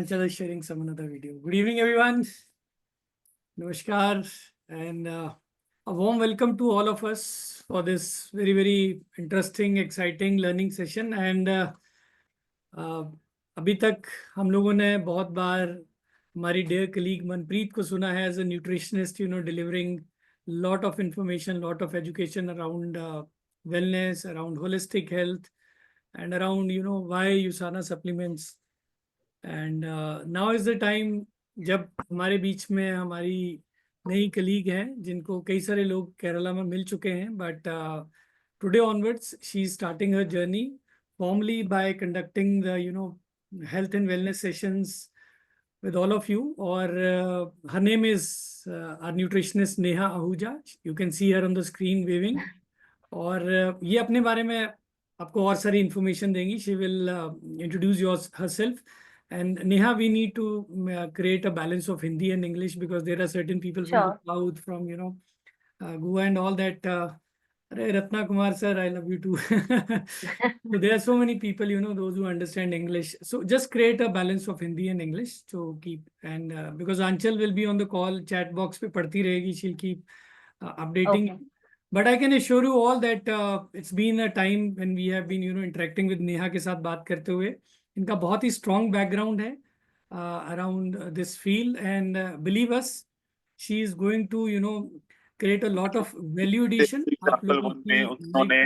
Anchal is sharing some another video. Good evening, everyone. Namaskar, and a warm welcome to all of us for this very interesting, exciting learning session. And अभी तक हम लोगों ने बहुत बार हमारी dear colleague Manpreet को सुना है as a nutritionist, delivering lot of information, lot of education around wellness, around holistic health, and around why USANA supplements. And now is the time जब हमारे बीच में हमारी नई कलीग हैं जिनको कई सारे लोग केरला में मिल चुके हैं, but today onwards she is starting her journey formally bye conducting the health and wellness sessions with all of you. Or her name is our nutritionist Neha Ahuja. You can see her on the screen waving. और ये अपने बारे में आपको और सारी information देंगी. She will introduce your herself. And Neha, we need to create a balance of Hindi and English because there are certain people from the south, from Goa and all that. Ratna Kumar sir, I love you too. So there are so many people, those who understand English. So just create a balance of Hindi and English to keep. And because Anchal will be on the call, chat box pe padti rahegi, she'll keep updating. Okay. But I can assure you all that it's been a time when we have been, interacting with Neha के साथ बात करते हुए. इनका बहुत ही strong background है around this field, and believe us, she is going to, create a lot of value addition. आप लोगों की उन्होंने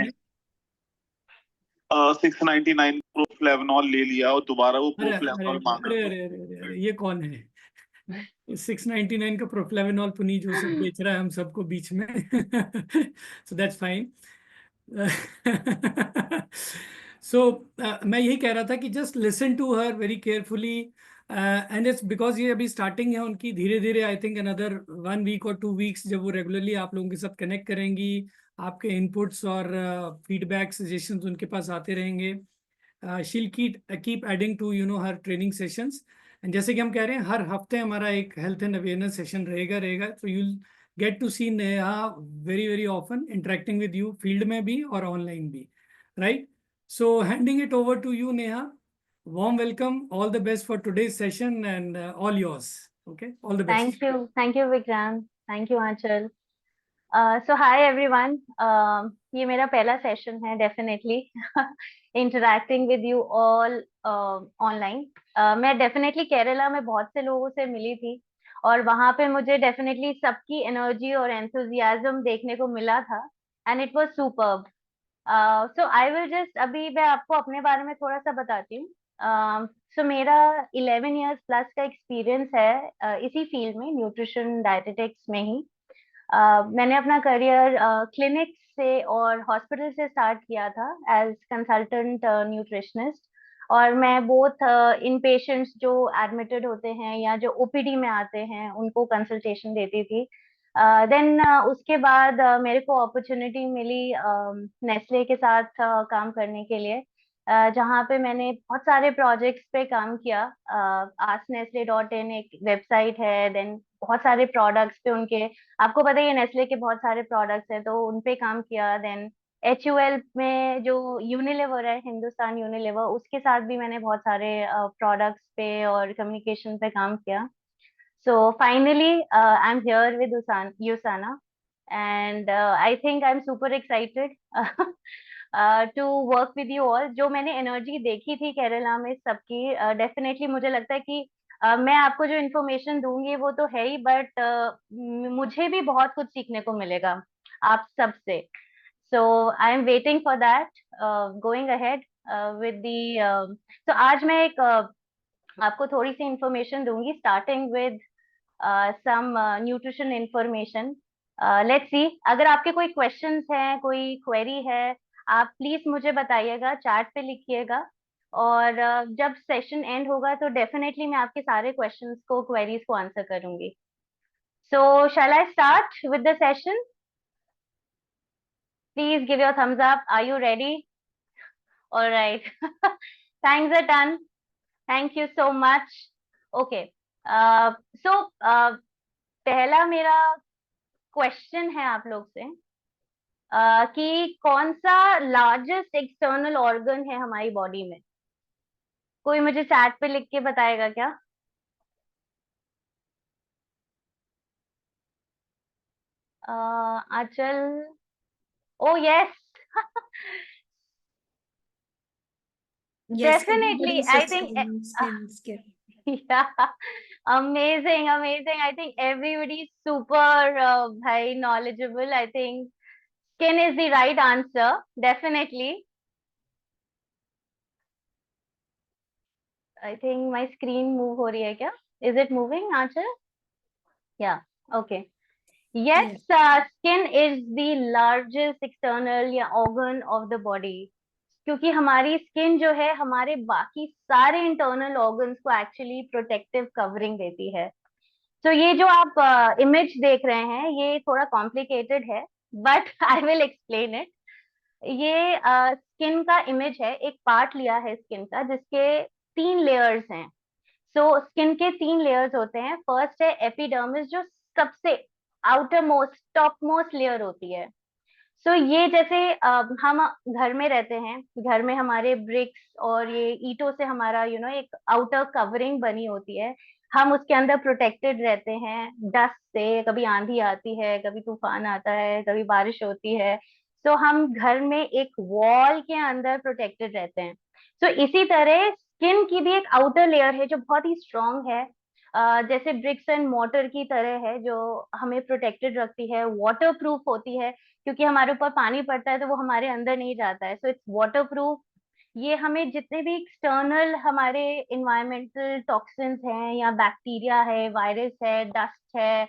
699 प्रोफ्लेवनॉल ले लिया और दोबारा वो प्रोफ्लेवनॉल मांग रहा है। अरे ये कौन है? 699 का प्रोफ्लेवनॉल पुनीत जो सब बेच रहा है हम सबको बीच में. So that's fine. So मैं यही कह रहा था कि just listen to her very carefully. And it's because ये अभी स्टार्टिंग है उनकी. धीरे धीरे I think another 1 week or 2 weeks जब वो रेगुलरली आप लोगों के साथ कनेक्ट करेंगी, आपके इनपुट्स और फीडबैक सजेशंस उनके पास आते रहेंगे. She'll keep adding to her training sessions. And जैसे कि हम कह रहे हैं हर हफ्ते हमारा एक हेल्थ एंड अवेयरनेस सेशन रहेगा. So you get to see Neha very often interacting with you, field में भी और ऑनलाइन भी, right? So handing it over to you Neha. Warm welcome, all the best for today's session, and all yours. Okay, all the best. Thank you Vikrant, thank you Aanchal. So hi everyone. ये मेरा पहला session है definitely interacting with you all online. मैं definitely Kerala में बहुत से लोगों से मिली थी और वहां पे मुझे डेफिनेटली सबकी एनर्जी और एंथुजियाज्म देखने को मिला था and it was superb. So I will just अभी मैं आपको अपने बारे में थोड़ा सा बताती हूँ. सो मेरा 11 इयर्स प्लस का एक्सपीरियंस है इसी फील्ड में, न्यूट्रिशन डायटेटिक्स में ही. मैंने अपना करियर क्लिनिक से और हॉस्पिटल से स्टार्ट किया था एज कंसल्टेंट न्यूट्रिशनिस्ट. और मैं बोथ इन पेशेंट्स जो एडमिटेड होते हैं या जो ओपीडी में आते हैं उनको कंसल्टेशन देती थी. देन उसके बाद मेरे को अपॉर्चुनिटी मिली नेस्ले के साथ काम करने के लिए, जहाँ पे मैंने बहुत सारे प्रोजेक्ट्स पे काम किया. asknestle.in एक वेबसाइट है. देन बहुत सारे प्रोडक्ट्स पे उनके, आपको पता ही है नेस्ले के बहुत सारे प्रोडक्ट्स हैं तो उन पे काम किया. देन HUL में जो यूनिलीवर है, हिंदुस्तान यूनिलीवर, उसके साथ भी मैंने बहुत सारे प्रोडक्ट्स पे और कम्युनिकेशन पे काम किया. So finally I am here with USANA and I think I am super excited to work with you all. जो मैंने एनर्जी देखी थी केरला में सबकी, डेफिनेटली मुझे लगता है कि मैं आपको जो इन्फॉर्मेशन दूंगी वो तो है ही, बट मुझे भी बहुत कुछ सीखने को मिलेगा आप सबसे. So I am waiting for that, going ahead with the. तो आज मैं एक आपको थोड़ी सी इंफॉर्मेशन दूंगी, starting with some nutrition information. Let's see, अगर आपके कोई क्वेश्चंस हैं, कोई क्वेरी है, आप प्लीज मुझे बताइएगा, चैट पे लिखिएगा. और जब सेशन एंड होगा तो डेफिनेटली मैं आपके सारे क्वेश्चंस को, क्वेरीज को आंसर करूंगी. So shall I start with the session? Please give your thumbs up. Are you ready? Alright. Thanks a ton. Thank you so much. Okay, so पहला मेरा क्वेश्चन है आप लोग से कि कौन सा लार्जेस्ट एक्सटर्नल ऑर्गन है हमारी बॉडी में? कोई मुझे चैट पे लिख के बताएगा क्या? Achal. Oh yes. Yes, Definitely. everybody I sits think on skin. yeah, amazing, amazing. I think everybody is super bhai knowledgeable. I think skin is the right answer. Definitely. I think my screen move हो रही है क्या? Is it moving, Achal? Yeah. Okay. Yes, skin is the largest external या organ of the body. क्योंकि हमारी skin जो है हमारे बाकी सारे इंटरनल ऑर्गन्स को एक्चुअली प्रोटेक्टिव कवरिंग देती है. तो ये जो आप इमेज देख रहे हैं ये थोड़ा कॉम्प्लिकेटेड है but I will explain it. ये स्किन का इमेज है, एक पार्ट लिया है स्किन का जिसके 3 लेयर्स हैं. सो स्किन के 3 लेयर्स होते हैं. फर्स्ट है एपिडर्मिस जो सबसे outer most top most layer होती है. सो ये जैसे हम घर में रहते हैं, घर में हमारे ब्रिक्स और ये ईंटों से हमारा एक आउटर कवरिंग बनी होती है. हम उसके अंदर प्रोटेक्टेड रहते हैं डस्ट से. कभी आंधी आती है, कभी तूफान आता है, कभी बारिश होती है. सो हम घर में एक वॉल के अंदर प्रोटेक्टेड रहते हैं. सो इसी तरह स्किन की भी एक आउटर लेयर है जो बहुत ही स्ट्रांग है. जैसे ब्रिक्स एंड मोर्टर की तरह है जो हमें प्रोटेक्टेड रखती है, वाटर प्रूफ होती है क्योंकि हमारे ऊपर पानी पड़ता है तो वो हमारे अंदर नहीं जाता है. So it's water proof. ये हमें जितने भी एक्सटर्नल हमारे इन्वायरमेंटल टॉक्सिन्स हैं या बैक्टीरिया है, वायरस है, डस्ट है,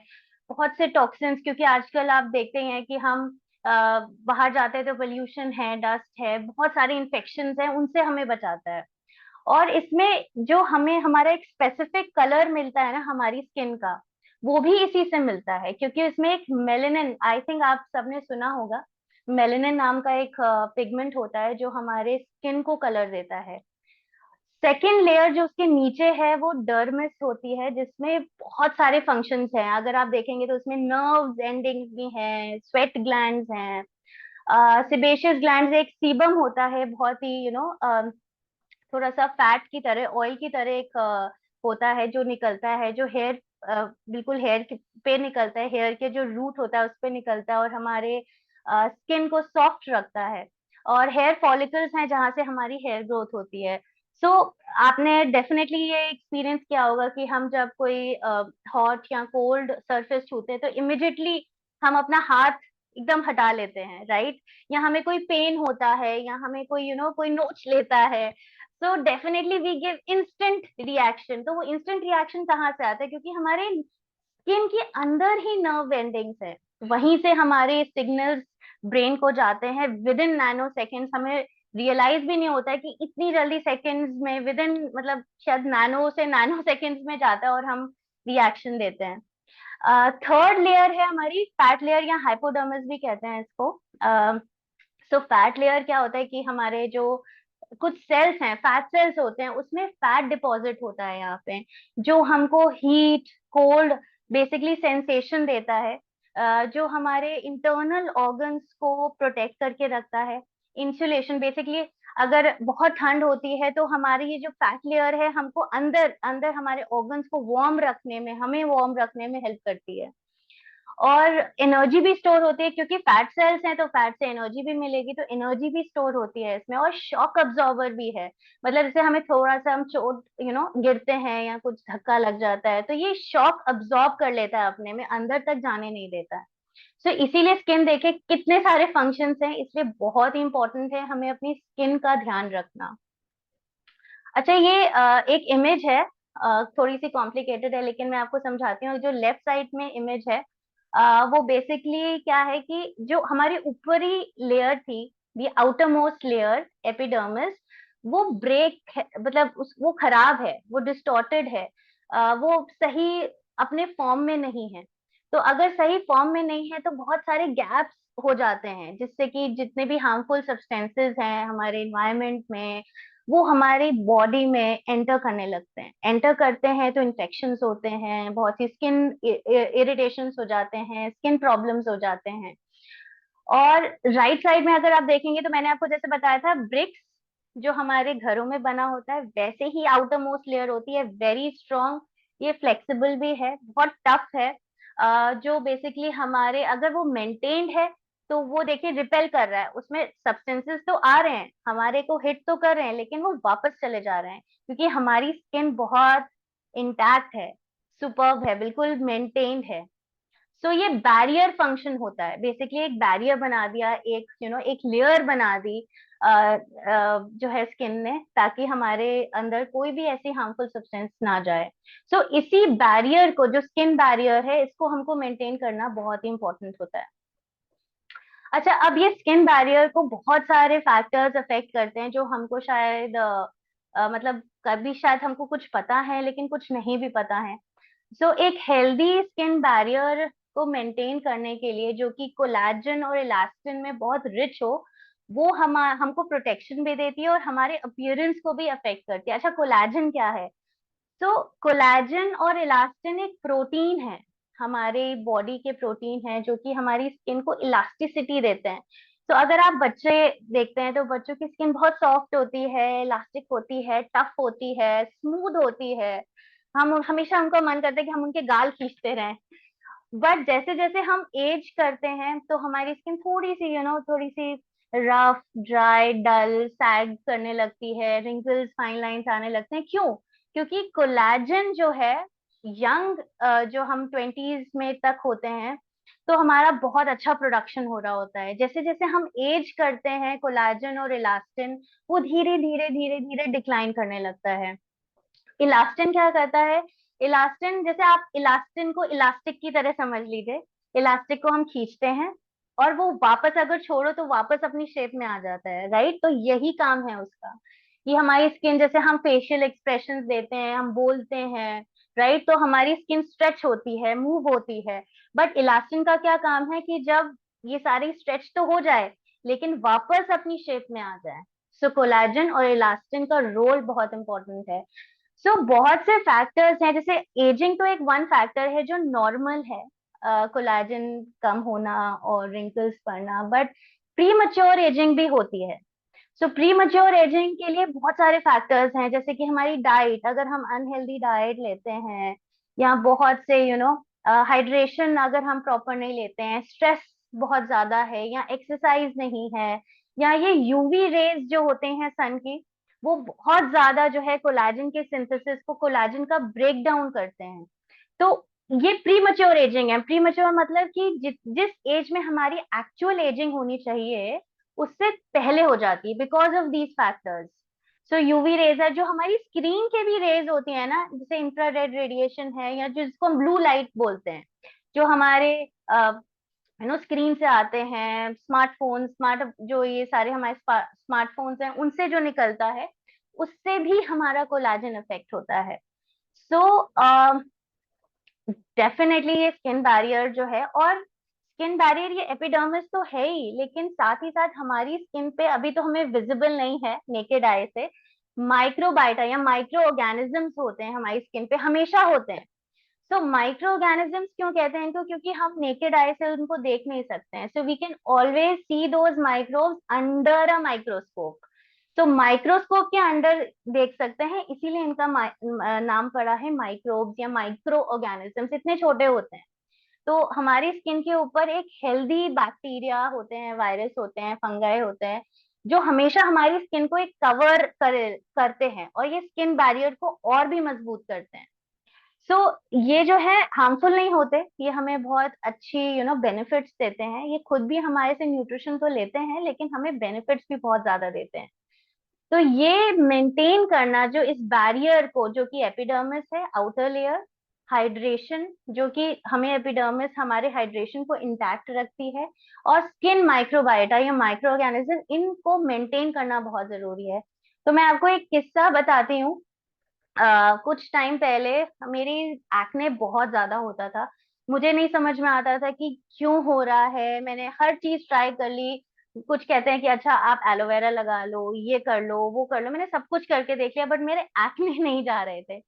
बहुत से टॉक्सिन्स, क्योंकि आजकल आप देखते हैं कि हम बाहर जाते हैं तो पोल्यूशन है, डस्ट है, बहुत सारे इन्फेक्शंस हैं, उनसे हमें बचाता है. और इसमें जो हमें हमारा एक स्पेसिफिक कलर मिलता है ना हमारी स्किन का, वो भी इसी से मिलता है क्योंकि इसमें एक मेलेनिन, आई थिंक आप सबने सुना होगा, मेलेनिन नाम का एक पिगमेंट होता है जो हमारे स्किन को कलर देता है. सेकेंड लेयर जो उसके नीचे है वो डर्मिस होती है जिसमें बहुत सारे फंक्शंस हैं. अगर आप देखेंगे तो उसमें नर्व्स एंडिंग्स भी हैं, स्वेट ग्लैंड्स हैं, सिबेशियस ग्लैंड्स, एक सीबम होता है बहुत ही थोड़ा सा फैट की तरह, ऑयल की तरह एक होता है जो निकलता है, जो हेयर बिल्कुल हेयर पे निकलता है, हेयर के जो रूट होता है उस पे निकलता है और हमारे स्किन को सॉफ्ट रखता है. और हेयर फॉलिकल्स हैं जहाँ से हमारी हेयर ग्रोथ होती है. सो आपने डेफिनेटली ये एक्सपीरियंस किया होगा कि हम जब कोई हॉट या कोल्ड सरफेस छूते हैं तो इमिडिएटली हम अपना हाथ एकदम हटा लेते हैं, राइट? या हमें कोई पेन होता है या हमें कोई कोई नोच लेता है, so definitely we give instant reaction. तो वो इंस्टेंट रिएक्शन कहाँ से आता है? क्योंकि हमारे स्किन के अंदर ही नर्व एंडिंग्स है, वहीं से हमारे सिग्नल्स ब्रेन को जाते हैं विद इन नैनो सेकेंड्स. हमें रियलाइज भी नहीं होता है कि इतनी जल्दी सेकेंड्स में, विद इन मतलब शायद नैनो से नैनो सेकेंड्स में जाता है और हम रिएक्शन देते हैं. थर्ड लेयर है हमारी फैट लेयर या हाइपोडर्मिस भी कहते हैं इसको. सो फैट लेयर क्या होता है कि हमारे जो कुछ सेल्स हैं, फैट सेल्स होते हैं, उसमें फैट डिपॉजिट होता है यहाँ पे जो हमको हीट, कोल्ड, बेसिकली सेंसेशन देता है, जो हमारे इंटरनल ऑर्गन्स को प्रोटेक्ट करके रखता है. इंसुलेशन बेसिकली, अगर बहुत ठंड होती है तो हमारी ये जो फैट लेयर है हमको अंदर अंदर हमारे ऑर्गन्स को वार्म रखने में, हमें वार्म रखने में हेल्प करती है. और एनर्जी भी स्टोर होती है क्योंकि फैट सेल्स हैं तो फैट से एनर्जी भी मिलेगी, तो एनर्जी भी स्टोर होती है इसमें. और शॉक अब्जॉर्बर भी है, मतलब जैसे हमें थोड़ा सा हम चोट गिरते हैं या कुछ धक्का लग जाता है तो ये शॉक अब्जॉर्ब कर लेता है अपने में, अंदर तक जाने नहीं देता है. सो इसीलिए स्किन देखे कितने सारे फंक्शंस हैं, इसलिए बहुत ही इंपॉर्टेंट है हमें अपनी स्किन का ध्यान रखना. अच्छा, ये एक इमेज है, थोड़ी सी कॉम्प्लिकेटेड है लेकिन मैं आपको समझाती हूँ. जो लेफ्ट साइड में इमेज है वो बेसिकली क्या है कि जो हमारी ऊपरी लेयर थी, the outer most layer epidermis, वो ब्रेक है, मतलब वो खराब है, वो डिस्टॉर्टेड है, वो सही अपने फॉर्म में नहीं है. तो अगर सही फॉर्म में नहीं है तो बहुत सारे गैप्स हो जाते हैं जिससे कि जितने भी हार्मफुल सब्सटेंसेस हैं हमारे इन्वायरमेंट में वो हमारी बॉडी में एंटर करने लगते हैं. एंटर करते हैं तो इन्फेक्शंस होते हैं, बहुत सी स्किन इरिटेशंस हो जाते हैं, स्किन प्रॉब्लम्स हो जाते हैं. और राइट साइड में अगर आप देखेंगे तो मैंने आपको जैसे बताया था, ब्रिक्स जो हमारे घरों में बना होता है वैसे ही आउटर मोस्ट लेयर होती है, वेरी स्ट्रॉन्ग. ये फ्लेक्सिबल भी है, बहुत टफ है. जो बेसिकली हमारे, अगर वो मेंटेन्ड है तो वो देखिए रिपेल कर रहा है, उसमें सब्सटेंसेस तो आ रहे हैं, हमारे को हिट तो कर रहे हैं, लेकिन वो वापस चले जा रहे हैं क्योंकि हमारी स्किन बहुत इंटैक्ट है, सुपर्ब है, बिल्कुल मेंटेन्ड है। सो ये बैरियर फंक्शन होता है, बेसिकली एक बैरियर बना दिया, एक एक लेयर बना दी जो है स्किन ने, ताकि हमारे अंदर कोई भी ऐसी हार्मफुल सब्सटेंस ना जाए। सो इसी बैरियर को, जो स्किन बैरियर है, इसको हमको मेंटेन करना बहुत ही इंपॉर्टेंट होता है। अच्छा, अब ये स्किन बैरियर को बहुत सारे फैक्टर्स अफेक्ट करते हैं जो हमको शायद मतलब कभी शायद हमको कुछ पता है लेकिन कुछ नहीं भी पता है। सो एक हेल्दी स्किन बैरियर को मेंटेन करने के लिए, जो कि कोलेजन और इलास्टिन में बहुत रिच हो, वो हमको प्रोटेक्शन भी देती है और हमारे अपीयरेंस को भी अफेक्ट करती है। अच्छा, कोलेजन क्या है? तो कोलेजन और इलास्टिन एक प्रोटीन है, हमारे बॉडी के प्रोटीन है, जो कि हमारी स्किन को इलास्टिसिटी देते हैं। तो अगर आप बच्चे देखते हैं तो बच्चों की स्किन बहुत सॉफ्ट होती है, इलास्टिक होती है, टफ होती है, स्मूथ होती है। हम हमेशा उनका मन करता है कि हम उनके गाल खींचते रहें। बट जैसे जैसे हम एज करते हैं तो हमारी स्किन थोड़ी सी थोड़ी सी रफ, ड्राई, डल, सैग करने लगती है, रिंकल्स, फाइन लाइंस आने लगते हैं। क्यों? क्योंकि कोलेजन जो है, यंग जो हम 20s में तक होते हैं तो हमारा बहुत अच्छा प्रोडक्शन हो रहा होता है। जैसे जैसे हम एज करते हैं, कोलेजन और इलास्टिन वो धीरे धीरे धीरे धीरे डिक्लाइन करने लगता है। इलास्टिन क्या करता है? इलास्टिन, जैसे आप इलास्टिन को इलास्टिक की तरह समझ लीजिए, इलास्टिक को हम खींचते हैं और वो वापस अगर छोड़ो तो वापस अपनी शेप में आ जाता है, राइट? तो यही काम है उसका। ये हमारी स्किन, जैसे हम फेशियल एक्सप्रेशंस देते हैं, हम बोलते हैं, राइट, तो हमारी स्किन स्ट्रेच होती है, मूव होती है। बट इलास्टिन का क्या काम है कि जब ये सारी स्ट्रेच तो हो जाए लेकिन वापस अपनी शेप में आ जाए। सो कोलेजन और इलास्टिन का रोल बहुत इंपॉर्टेंट है। बहुत से फैक्टर्स हैं, जैसे एजिंग तो एक वन फैक्टर है जो नॉर्मल है, कोलेजन कम होना और रिंकल्स पड़ना, बट प्री मच्योर एजिंग भी होती है। प्री मच्योर एजिंग के लिए बहुत सारे फैक्टर्स हैं, जैसे कि हमारी डाइट, अगर हम अनहेल्दी डाइट लेते हैं, या बहुत से हाइड्रेशन अगर हम प्रॉपर नहीं लेते हैं, स्ट्रेस बहुत ज्यादा है, या एक्सरसाइज नहीं है, या ये यूवी रेज जो होते हैं सन की, वो बहुत ज्यादा जो है कोलेजन के सिंथेसिस को, कोलेजन का ब्रेक डाउन करते हैं। तो ये प्री मच्योर एजिंग है। प्री मच्योर मतलब कि जिस एज में हमारी एक्चुअल एजिंग होनी चाहिए उससे पहले हो जाती है, because of these factors. UV rays है, जो हमारी स्क्रीन के भी रेज होती है ना, जैसे इंफ्रारेड रेडिएशन है, या जिसको हम ब्लू लाइट बोलते हैं, जो हमारे स्क्रीन से आते हैं, स्मार्टफोन, जो ये सारे हमारे स्मार्टफोन्स हैं उनसे जो निकलता है, उससे भी हमारा कोलेजन इफेक्ट होता है। सो डेफिनेटली ये स्किन बैरियर जो है, और स्किन बैरियर ये एपिडर्मिस तो है ही, लेकिन साथ ही साथ हमारी स्किन पे अभी तो हमें विजिबल नहीं है नेकेड आई से, माइक्रोबाइटा या माइक्रो ऑर्गेनिजम्स होते हैं हमारी स्किन पे, हमेशा होते हैं। माइक्रो ऑर्गेनिजम्स क्यों कहते हैं इनको? क्योंकि हम नेकेड आई से उनको देख नहीं सकते हैं, so we can always see those microbes under a microscope. Microscope के अंडर देख सकते हैं, इसीलिए इनका नाम पड़ा है माइक्रोब्स या माइक्रो ऑर्गेनिजम्स, इतने छोटे होते हैं। तो हमारी स्किन के ऊपर एक हेल्दी बैक्टीरिया होते हैं, वायरस होते हैं, फंगाई होते हैं, जो हमेशा हमारी स्किन को एक कवर करते हैं और ये स्किन बैरियर को और भी मजबूत करते हैं। ये जो है हार्मफुल नहीं होते, ये हमें बहुत अच्छी बेनिफिट्स देते हैं। ये खुद भी हमारे से न्यूट्रिशन तो लेते हैं लेकिन हमें बेनिफिट्स भी बहुत ज्यादा देते हैं। तो ये मेंटेन करना, जो इस बैरियर को, जो कि एपिडर्मिस है, आउटर लेयर, हाइड्रेशन, जो कि हमें एपिडर्मिस हमारे हाइड्रेशन को इंटैक्ट रखती है, और स्किन माइक्रोबायोटा या माइक्रो ऑर्गेनिज्म, इनको मेंटेन करना बहुत जरूरी है। तो मैं आपको एक किस्सा बताती हूँ। कुछ टाइम पहले मेरी एक्ने बहुत ज्यादा होता था, मुझे नहीं समझ में आता था कि क्यों हो रहा है। मैंने हर चीज ट्राई कर ली, कुछ कहते हैं कि अच्छा आप एलोवेरा लगा लो, ये कर लो, वो कर लो, मैंने सब कुछ करके देख लिया, बट मेरे एक्ने नहीं जा रहे थे।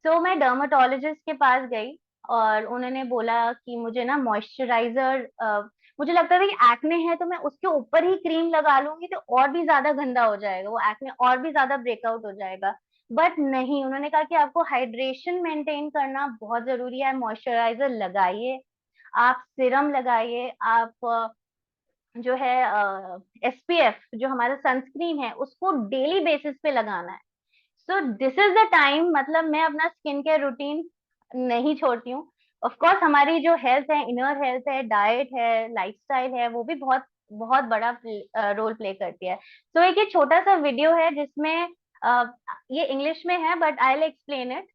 मैं डर्माटोलॉजिस्ट के पास गई और उन्होंने बोला कि मुझे ना मॉइस्चराइजर, मुझे लगता था कि एक्ने है तो मैं उसके ऊपर ही क्रीम लगा लूंगी तो और भी ज्यादा गंदा हो जाएगा, वो एक्ने और भी ज्यादा ब्रेकआउट हो जाएगा। बट नहीं, उन्होंने कहा कि आपको हाइड्रेशन मेंटेन करना बहुत जरूरी है, मॉइस्चराइजर लगाइए, आप सीरम लगाइए, आप जो है SPF जो हमारा सनस्क्रीन है उसको डेली बेसिस पे लगाना है। So this is the time, मतलब मैं अपना स्किन केयर रूटीन नहीं छोड़ती हूँ। ऑफ कोर्स हमारी जो हेल्थ है, इनर हेल्थ है, डाइट है, लाइफस्टाइल है, वो भी बहुत बहुत बड़ा रोल प्ले करती है। तो एक ये छोटा सा वीडियो है जिसमें ये इंग्लिश में है but I will explain it.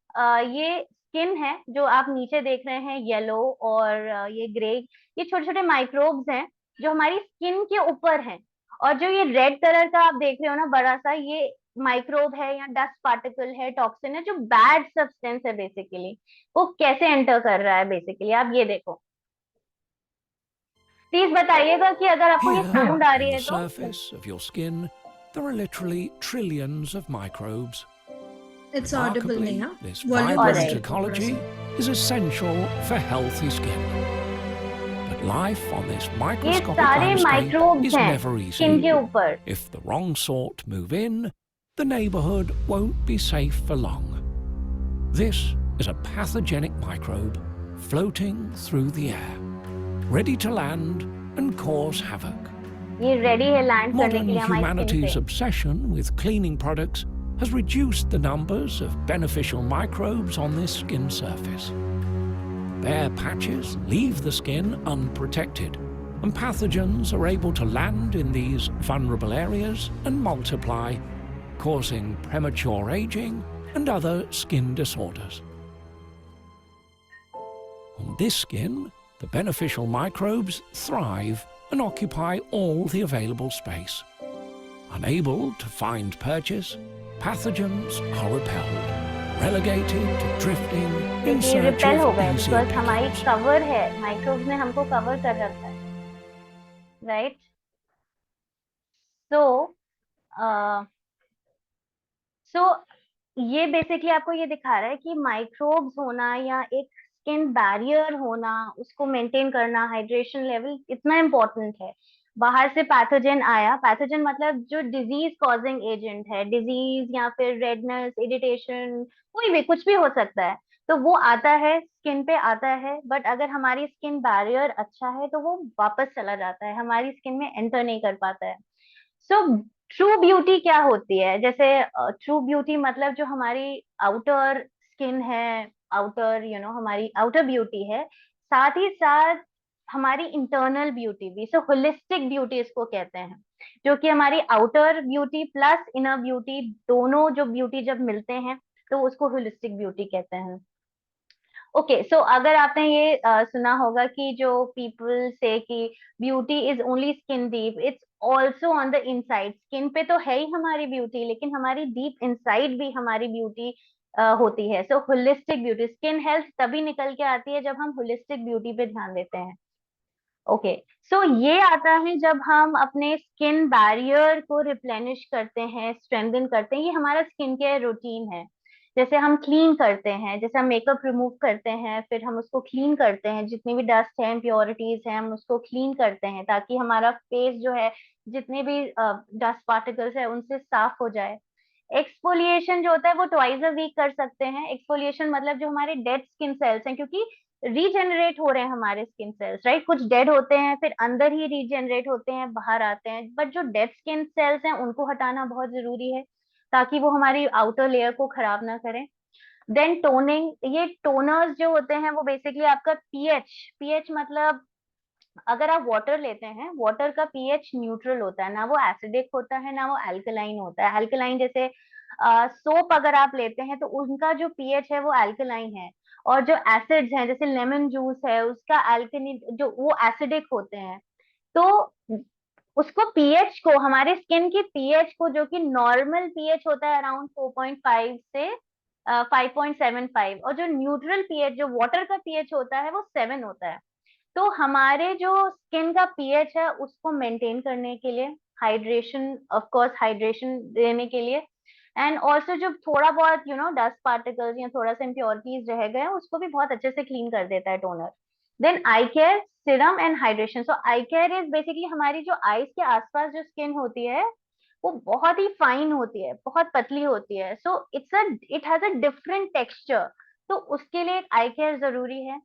ये स्किन है जो आप नीचे देख रहे हैं, येलो और ये ग्रे, ये छोटे छोटे माइक्रोब्स हैं जो हमारी स्किन के ऊपर हैं। और जो ये रेड कलर का आप देख रहे हो ना बड़ा सा, ये माइक्रोब है या डस्ट पार्टिकल है, टॉक्सिन है, जो बैड सब्सटेंस है बेसिकली, वो कैसे एंटर कर रहा है बेसिकली आप ये देखो। प्लीज बताइएगा कि अगर आपको ये Here, साउंड आ on रही the है तो। surface of your skin, there are literally trillions of microbes. It's audible, Remarkably, Neha. this Volume vibrant Alright. ecology is essential for healthy skin. But life on this ये microscopic सारे landscape microbes is हैं never skin के easy. ऊपर। If the wrong sort move in, the neighborhood won't be safe for long. This is a pathogenic microbe floating through the air, ready to land and cause havoc. ये ready है land करने के Modern लिए हमारी skin humanity's पे। obsession with cleaning products has reduced the numbers of beneficial microbes on this skin surface. Bare patches leave the skin unprotected, and pathogens are able to land in these vulnerable areas and multiply, causing premature aging and other skin disorders. On this skin, the beneficial microbes thrive and occupy all the available space. Unable to find purchase, pathogens are repelled, relegated to drifting in ये search repel हो of गए easier because हमारी pickings. Cover है, microbes ने हमको cover कर रखा है, राइट। सो सो ये बेसिकली आपको ये दिखा रहा है कि माइक्रोब्स होना या एक स्किन बैरियर होना, उसको मेंटेन करना, हाइड्रेशन लेवल इतना इम्पोर्टेंट है। बाहर से पैथोजन आया, पैथोजन मतलब जो डिजीज कॉजिंग एजेंट है, डिजीज या फिर रेडनेस, इरिटेशन, कोई भी कुछ भी हो सकता है, तो वो आता है स्किन पे आता है। बट अगर हमारी स्किन बैरियर अच्छा है तो वो वापस चला जाता है, हमारी स्किन में एंटर नहीं कर पाता है। सो ट्रू ब्यूटी क्या होती है? जैसे ट्रू ब्यूटी मतलब जो हमारी आउटर स्किन है, आउटर हमारी आउटर ब्यूटी है, साथ ही साथ हमारी इंटरनल ब्यूटी भी। सो होलिस्टिक ब्यूटी इसको कहते हैं, जो कि हमारी outer beauty plus inner beauty, दोनों जो ब्यूटी जब मिलते हैं तो उसको होलिस्टिक ब्यूटी कहते हैं। ओके, सो अगर आपने ये सुना होगा कि जो पीपल से कि beauty is only skin deep, it's also on the inside. Skin पे तो है ही हमारी ब्यूटी, लेकिन हमारी डीप इनसाइड भी हमारी ब्यूटी होती है। सो होलिस्टिक ब्यूटी, स्किन हेल्थ तभी निकल के आती है जब हम होलिस्टिक ब्यूटी पे ध्यान देते हैं। ओके, सो ये आता है जब हम अपने स्किन बैरियर को रिप्लेनिश करते हैं, स्ट्रेंथन करते हैं। ये हमारा स्किन केयर रूटीन है। जैसे हम क्लीन करते हैं, जैसे हम मेकअप रिमूव करते हैं, फिर हम उसको क्लीन करते हैं, जितनी भी डस्ट है, इम्प्योरिटीज हैं, हम उसको क्लीन करते हैं ताकि हमारा फेस जो है, जितने भी डस्ट पार्टिकल्स है उनसे साफ हो जाए। एक्सफोलिएशन जो होता है वो ट्वाइस अ वीक कर सकते हैं। एक्सफोलिएशन मतलब जो हमारे डेड स्किन सेल्स हैं, क्योंकि रीजेनरेट हो रहे हैं हमारे स्किन सेल्स, राइट। कुछ डेड होते हैं फिर अंदर ही रीजेनरेट होते हैं, बाहर आते हैं, बट जो डेड स्किन सेल्स हैं उनको हटाना बहुत जरूरी है ताकि वो हमारी आउटर लेयर को खराब ना करें। देन टोनिंग, ये टोनर्स जो होते हैं वो बेसिकली आपका पीएच, पीएच मतलब अगर आप वाटर लेते हैं, वाटर का पीएच न्यूट्रल होता है, ना वो एसिडिक होता है ना वो अल्कलाइन होता है। अल्कलाइन जैसे सोप अगर आप लेते हैं तो उनका जो पीएच है वो अल्कलाइन है, और जो एसिड्स हैं जैसे लेमन जूस है उसका अल्कनी जो वो एसिडिक होते हैं। तो उसको पीएच को, हमारे स्किन की पीएच को, जो कि नॉर्मल पीएच होता है अराउंड 4.5 से 5.75, और जो न्यूट्रल पीएच जो वाटर का पीएच होता है वो 7 होता है। तो हमारे जो स्किन का पीएच है उसको मेंटेन करने के लिए, हाइड्रेशन, ऑफ कोर्स हाइड्रेशन देने के लिए, एंड ऑल्सो जो थोड़ा बहुत डस्ट पार्टिकल्स या थोड़ा सा इम्प्योरिटीज रह गए हैं उसको भी बहुत अच्छे से क्लीन कर देता है toner. Then eye care, serum and hydration. So eye care is basically हमारी जो आईज के आसपास जो स्किन होती है वो बहुत ही फाइन होती है, बहुत पतली होती है। So it has a different texture, तो उसके लिए आई केयर जरूरी है।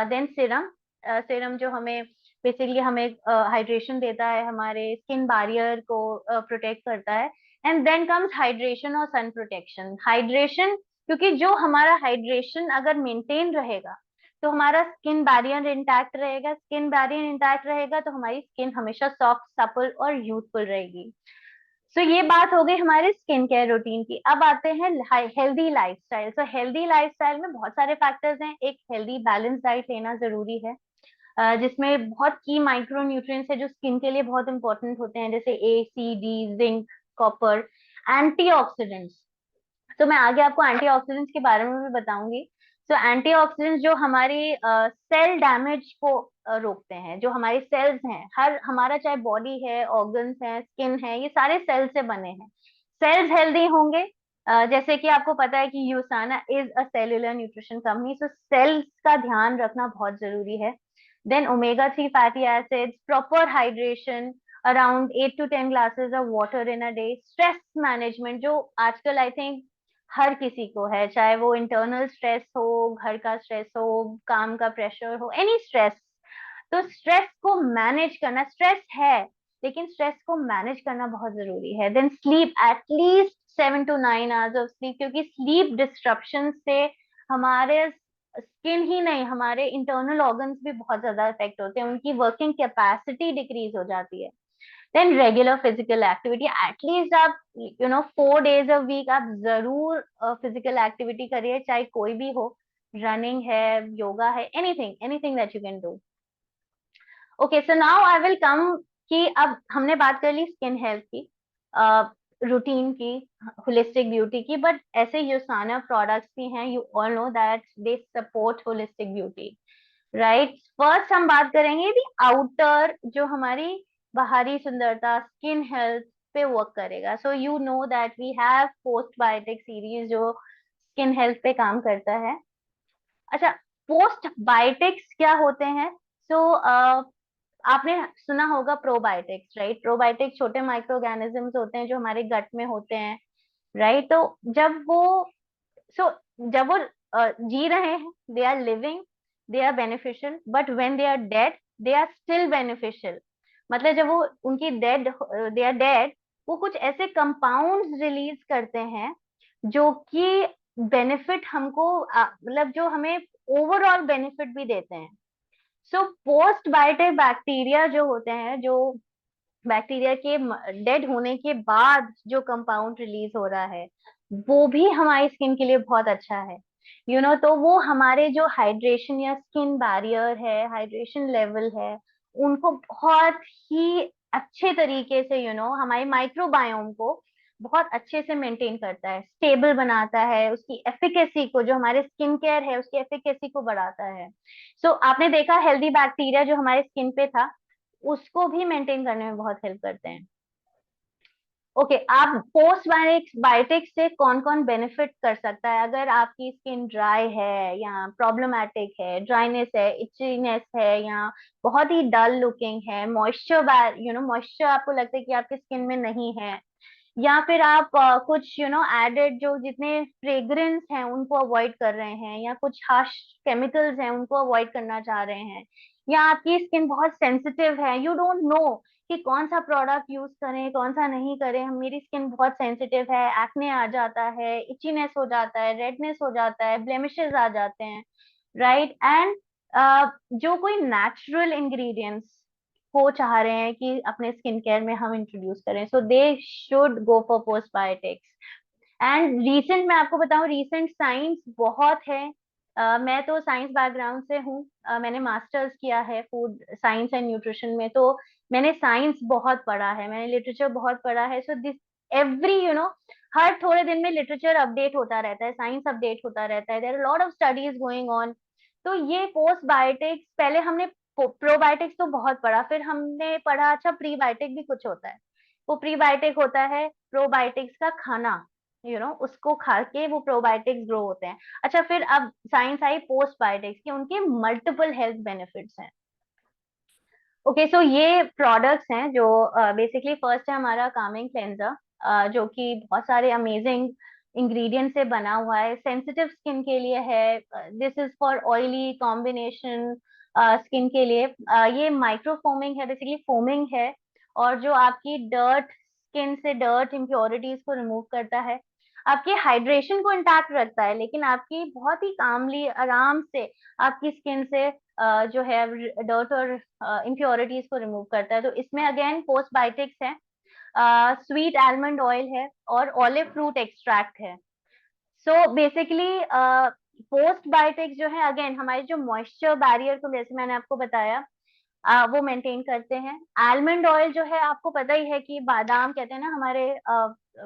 देन सीरम, सीरम जो हमें बेसिकली हमें हाइड्रेशन देता है, हमारे स्किन बैरियर को प्रोटेक्ट करता है। एंड देन कम्स हाइड्रेशन और सन प्रोटेक्शन। हाइड्रेशन, क्योंकि जो हमारा हाइड्रेशन अगर मेंटेन रहेगा तो हमारा स्किन बैरियर इंटैक्ट रहेगा, स्किन बैरियर इंटैक्ट रहेगा तो हमारी स्किन हमेशा सॉफ्ट, सपल और यूथफुल रहेगी। सो ये बात हो गई हमारे स्किन केयर रूटीन की। अब आते हैं healthy lifestyle. So healthy lifestyle में बहुत सारे फैक्टर्स हैं। एक हेल्दी बैलेंस डाइट लेना जरूरी है, जिसमें बहुत की माइक्रो न्यूट्रिएंट्स है जो स्किन के लिए बहुत इंपॉर्टेंट होते हैं, जैसे ए, सी, डी, जिंक, कॉपर, एंटीऑक्सीडेंट्स। तो मैं आगे आपको एंटीऑक्सीडेंट्स के बारे में भी बताऊंगी। तो एंटीऑक्सीडेंट्स जो हमारी सेल डैमेज को रोकते हैं, जो हमारी सेल्स हैं, हर हमारा चाहे बॉडी है, ऑर्गन्स हैं, स्किन है, ये सारे सेल से बने हैं। सेल्स हेल्दी होंगे, जैसे कि आपको पता है कि USANA is a cellular nutrition company, so cells का ध्यान रखना बहुत जरूरी है। Then omega 3 fatty acids, proper hydration, around 8 to 10 glasses of water in a day. Stress management जो आजकल आई थिंक हर किसी को है, चाहे वो इंटरनल स्ट्रेस हो, घर का स्ट्रेस हो, काम का प्रेशर हो, एनी स्ट्रेस। तो स्ट्रेस को मैनेज करना, स्ट्रेस है लेकिन स्ट्रेस को मैनेज करना बहुत जरूरी है। Then sleep, at least 7 to 9 hours of sleep, क्योंकि स्लीप डिस्ट्रप्शन से हमारे स्किन ही नहीं, हमारे इंटरनल ऑर्गन्स भी बहुत ज्यादा इफेक्ट होते हैं, उनकी वर्किंग कैपेसिटी डिक्रीज हो जाती है। Then regular physical activity, at least आप 4 days a week आप जरूर फिजिकल एक्टिविटी करिए, चाहे कोई भी हो, रनिंग है, योगा है, anything anything that you can do. Okay, so now I will come कि अब हमने बात कर ली स्किन हेल्थ की, रूटीन की, होलिस्टिक ब्यूटी की, बट ऐसे यूसाना प्रोडक्ट्स भी हैं, you all know that they support holistic beauty, right. First हम बात करेंगे दी आउटर, जो हमारी बाहरी सुंदरता, स्किन हेल्थ पे वर्क करेगा। So you know that we have postbiotic series जो स्किन हेल्थ पे काम करता है। अच्छा, पोस्ट बायोटिक्स क्या होते हैं? सो आपने सुना होगा प्रोबायोटिक्स, राइट। प्रोबायोटिक्स छोटे माइक्रो ऑर्गेनिजम्स होते हैं जो हमारे गट में होते हैं, राइट। तो जब वो सो जब वो जी रहे हैं, they are living, they are beneficial, but when they are dead they are still beneficial. मतलब जब वो उनकी डेड, दे आर डेड, वो कुछ ऐसे कंपाउंड्स रिलीज करते हैं जो कि बेनिफिट हमको मतलब जो हमें ओवरऑल बेनिफिट भी देते हैं। सो पोस्ट बायोटिक बैक्टीरिया जो होते हैं, जो बैक्टीरिया के डेड होने के बाद जो कंपाउंड रिलीज हो रहा है, वो भी हमारी स्किन के लिए बहुत अच्छा है, तो वो हमारे जो हाइड्रेशन या स्किन बैरियर है, हाइड्रेशन लेवल है, उनको बहुत ही अच्छे तरीके से हमारे माइक्रोबायोम को बहुत अच्छे से मेंटेन करता है, स्टेबल बनाता है, उसकी एफिकेसी को, जो हमारे स्किन केयर है उसकी एफिकेसी को बढ़ाता है। सो आपने देखा हेल्दी बैक्टीरिया जो हमारे स्किन पे था, उसको भी मेंटेन करने में बहुत हेल्प करते हैं। ओके, आप पोस्ट बायोटिक से कौन कौन बेनिफिट कर सकता है? अगर आपकी स्किन ड्राई है या प्रॉब्लमैटिक है, ड्राइनेस है, इचीनेस है, या बहुत ही डल लुकिंग है, मॉइस्चर आपको लगता है कि आपकी स्किन में नहीं है, या फिर आप कुछ एडेड जो जितने फ्रेग्रेंस हैं उनको अवॉइड कर रहे हैं, या कुछ हार्श केमिकल्स हैं उनको अवॉइड करना चाह रहे हैं, या आपकी स्किन बहुत सेंसिटिव है, यू डोंट नो कि कौन सा प्रोडक्ट यूज करें कौन सा नहीं करें, मेरी स्किन बहुत सेंसिटिव है, एक्ने आ जाता है, इचीनेस हो जाता है, रेडनेस हो जाता है, ब्लेमिशेस आ जाते हैं, राइट। एंड जो कोई नेचुरल इंग्रेडिएंट्स को चाह रहे हैं कि अपने स्किन केयर में हम इंट्रोड्यूस करें, so they should go for postbiotics. And recent, मैं आपको बताऊं, रीसेंट साइंस बहुत है। मैं तो साइंस बैकग्राउंड से हूँ, मैंने मास्टर्स किया है फूड साइंस एंड न्यूट्रिशन में, तो मैंने साइंस बहुत पढ़ा है, मैंने लिटरेचर बहुत पढ़ा है। सो दिस एवरी हर थोड़े दिन में लिटरेचर अपडेट होता रहता है, साइंस अपडेट होता रहता है, there are lot of studies going on. तो ये पोस्ट बायोटिक्स, पहले हमने प्रोबायोटिक्स तो बहुत पढ़ा, फिर हमने पढ़ा अच्छा प्रीबायोटिक भी कुछ होता है। वो प्रीबायोटिक होता है प्रोबायोटिक्स का खाना, उसको खा के वो प्रोबायोटिक्स ग्रो होते हैं। अच्छा, फिर अब साइंस आई पोस्ट बायोटिक्स की, उनके मल्टीपल हेल्थ बेनिफिट्स हैं। ओके, सो ये प्रोडक्ट्स हैं जो बेसिकली फर्स्ट है हमारा कामिंग क्लेंजर, जो कि बहुत सारे अमेजिंग इंग्रेडिएंट से बना हुआ है, सेंसिटिव स्किन के लिए है। This is for oily combination, skin के लिए। ये माइक्रो फोमिंग है, बेसिकली फोमिंग है, और जो आपकी डर्ट, स्किन से डर्ट इम्प्योरिटीज को रिमूव करता है, आपकी हाइड्रेशन को इंटैक्ट रखता है, लेकिन आपकी बहुत ही कामली, आराम से आपकी स्किन से जो है डर्ट और इम्प्योरिटीज को रिमूव करता है। तो इसमें अगेन पोस्टबायोटिक्स है, स्वीट आलमंड ऑयल है, और ऑलिव फ्रूट एक्सट्रैक्ट है। सो बेसिकली पोस्टबायोटिक्स जो है अगेन हमारे जो मॉइस्चर बैरियर को, जैसे मैंने आपको बताया, वो मेंटेन करते हैं। आलमंड ऑयल जो है, आपको पता ही है कि बादाम कहते हैं ना, हमारे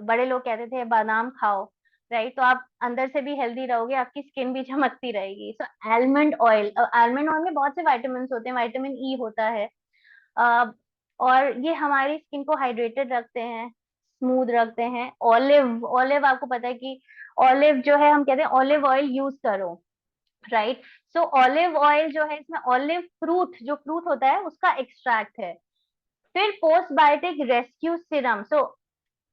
बड़े लोग कहते थे बादाम खाओ, राइट? तो आप अंदर से भी हेल्दी रहोगे, आपकी स्किन भी चमकती रहेगी। सो आलमंड ऑयल में बहुत से विटामिन होते हैं, विटामिन ई होता है, अ, और ये हमारी स्किन को हाइड्रेटेड रखते हैं, स्मूथ रखते हैं। ऑलिव ऑलिव आपको पता है कि ऑलिव जो है, हम कहते हैं ऑलिव ऑयल यूज करो, राइट? सो ऑलिव ऑयल जो है, इसमें ऑलिव फ्रूट, जो फ्रूट होता है उसका एक्सट्रैक्ट है। फिर पोस्टबायोटिक रेस्क्यू सीरम। सो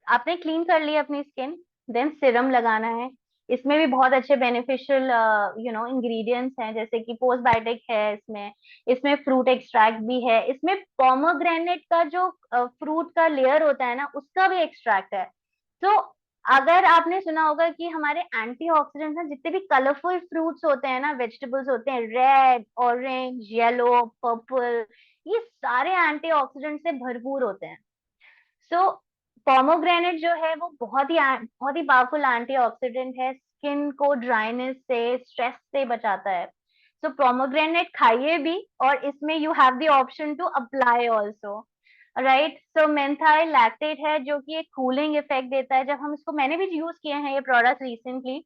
आपने क्लीन कर ली अपनी स्किन, देन सीरम लगाना है। इसमें भी बहुत अच्छे बेनिफिशियल इंग्रेडिएंट्स हैं, जैसे कि पोस्टबायोटिक है इसमें, इसमें फ्रूट एक्सट्रैक्ट भी है, इसमें पोमोग्रेनेट का जो फ्रूट का लेयर होता है ना, उसका भी एक्सट्रैक्ट है। तो अगर आपने सुना होगा कि हमारे एंटीऑक्सीडेंट्स हैं, जितने भी कलरफुल फ्रूट्स होते हैं ना, वेजिटेबल्स होते हैं, रेड, ऑरेंज, येलो, पर्पल, ये सारे एंटीऑक्सीडेंट से भरपूर होते हैं। सो पोमोग्रेनेट जो है वो बहुत ही पावरफुल एंटीऑक्सीडेंट है, स्किन को ड्राइनेस से, स्ट्रेस से बचाता है। सो पोमोग्रेनेट खाइए भी, और इसमें you have the option to apply also, right? So menthyl lactate है, जो कि एक कूलिंग इफेक्ट देता है। जब हम इसको, मैंने भी यूज किए हैं ये प्रोडक्ट रिसेंटली।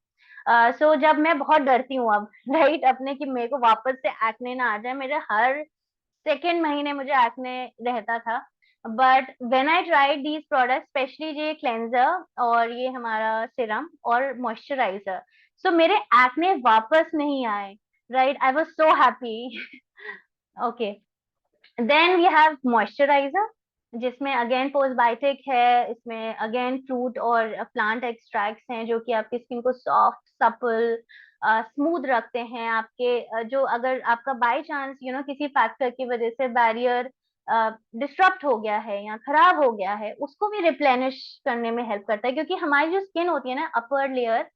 सो जब मैं बहुत डरती हूँ अब राइट, अपने कि मेरे को वापस से एक्ने ना आ जाए, मेरे हर सेकेंड महीने मुझे एक्ने रहता था। But when I tried these product, specially ये क्लेंजर और ये हमारा सीरम और मॉइस्चराइजर, सो मेरे एक्ने वापस नहीं आए, right? I was so happy. Okay, then we have moisturiser, जिसमें अगेन पोस्टबायोटिक है, इसमें अगेन फ्रूट और प्लांट एक्सट्रैक्ट्स हैं, जो कि आपकी स्किन को सॉफ्ट, सपल, स्मूथ रखते हैं। आपके जो, अगर आपका बाय चांस किसी फैक्टर की वजह से बैरियर डिस्टर्ब हो गया है या खराब हो गया है, उसको भी रिप्लेनिश करने में हेल्प करता है, क्योंकि हमारी जो स्किन होती है ना, अपर लेयर,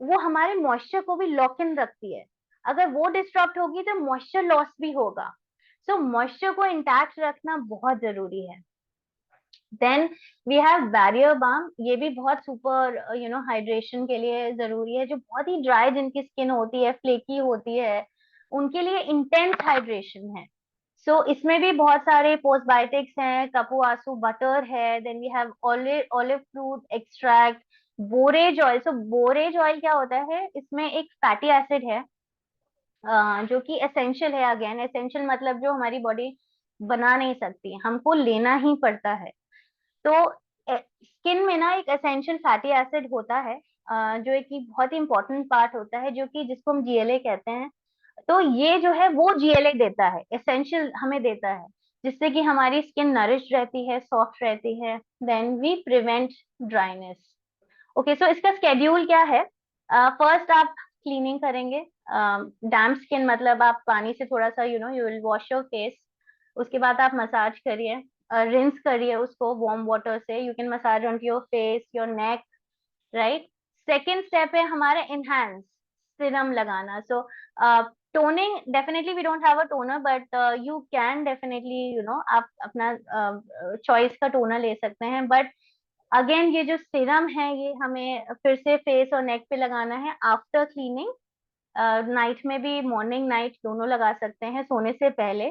वो हमारे मॉइस्चर को भी लॉक इन रखती है। अगर वो डिस्टर्ब होगी तो मॉइस्चर लॉस भी होगा। सो मॉइस्चर को इंटैक्ट रखना बहुत जरूरी है। Then we have barrier balm, ये भी बहुत सुपर हाइड्रेशन के लिए जरूरी है। जो बहुत ही ड्राई जिनकी स्किन होती है, फ्लेकी होती है, उनके लिए इंटेंस हाइड्रेशन है। सो इसमें भी बहुत सारे पोस्टबायोटिक्स हैं, कपुआसू बटर है, then we have olive olive fruit extract, borage oil. So borage oil क्या होता है, इसमें एक फैटी एसिड है, जो कि एसेंशियल है। अगेन एसेंशियल मतलब जो हमारी बॉडी बना नहीं सकती, हमको लेना ही पड़ता है। तो स्किन में ना एक एसेंशियल फैटी एसिड होता है, जो एक बहुत ही इंपॉर्टेंट पार्ट होता है, जो कि जिसको हम जीएलए कहते हैं। तो ये जो है वो जीएलए देता है, एसेंशियल हमें देता है, जिससे कि हमारी स्किन नरिश रहती है, सॉफ्ट रहती है। Then we prevent dryness. Okay, so इसका स्केड्यूल क्या है? फर्स्ट आप क्लीनिंग करेंगे, डैम्प स्किन मतलब आप पानी से थोड़ा सा you will wash your face. उसके बाद आप मसाज करिए, रिंस करिए उसको वार्म वाटर से। You can massage on your face, your neck, right? Second step है हमारा इनहैंस सीरम लगाना। So toning, definitely we don't have a toner, but you can definitely आप अपना चॉइस का टोनर ले सकते हैं। बट अगेन ये जो सीरम है, ये हमें फिर से फेस और नेक पे लगाना है आफ्टर क्लीनिंग। नाइट में भी, मॉर्निंग नाइट दोनों लगा सकते हैं, सोने से पहले।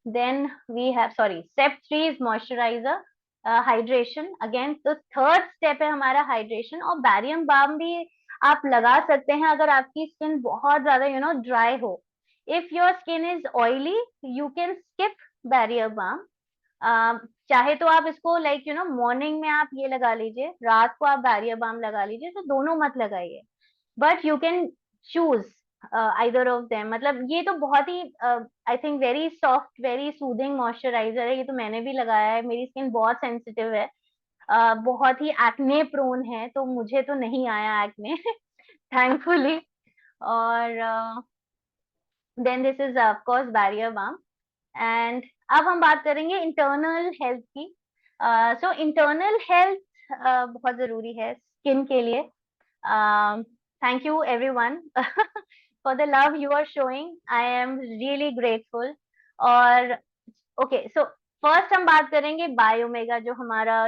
Then we have, sorry, step 3 is moisturiser, hydration again. तो थर्ड स्टेप है हमारा हाइड्रेशन, और बैरियम बाम भी आप लगा सकते हैं अगर आपकी स्किन बहुत ज्यादा ड्राई हो। If your skin is oily, you can skip barrier balm. चाहे तो आप इसको लाइक मॉर्निंग में आप ये लगा लीजिए, रात को आप बैरियर बाम लगा लीजिए, तो दोनों मत लगाइए। But you can choose either of them. मतलब ये तो बहुत ही I think very soft, very soothing moisturiser है। ये तो मैंने भी लगाया है, मेरी स्किन बहुत सेंसिटिव है, बहुत ही एक्ने प्रोन है, तो मुझे तो नहीं आया एक्ने थैंकफुली। और then this is of course barrier balm. And अब हम बात करेंगे इंटरनल हेल्थ की। सो इंटरनल हेल्थ बहुत जरूरी है स्किन के लिए। Thank you everyone for the love you are showing, I am really grateful. और ओके, सो फर्स्ट हम बात करेंगे बायोमेगा, जो हमारा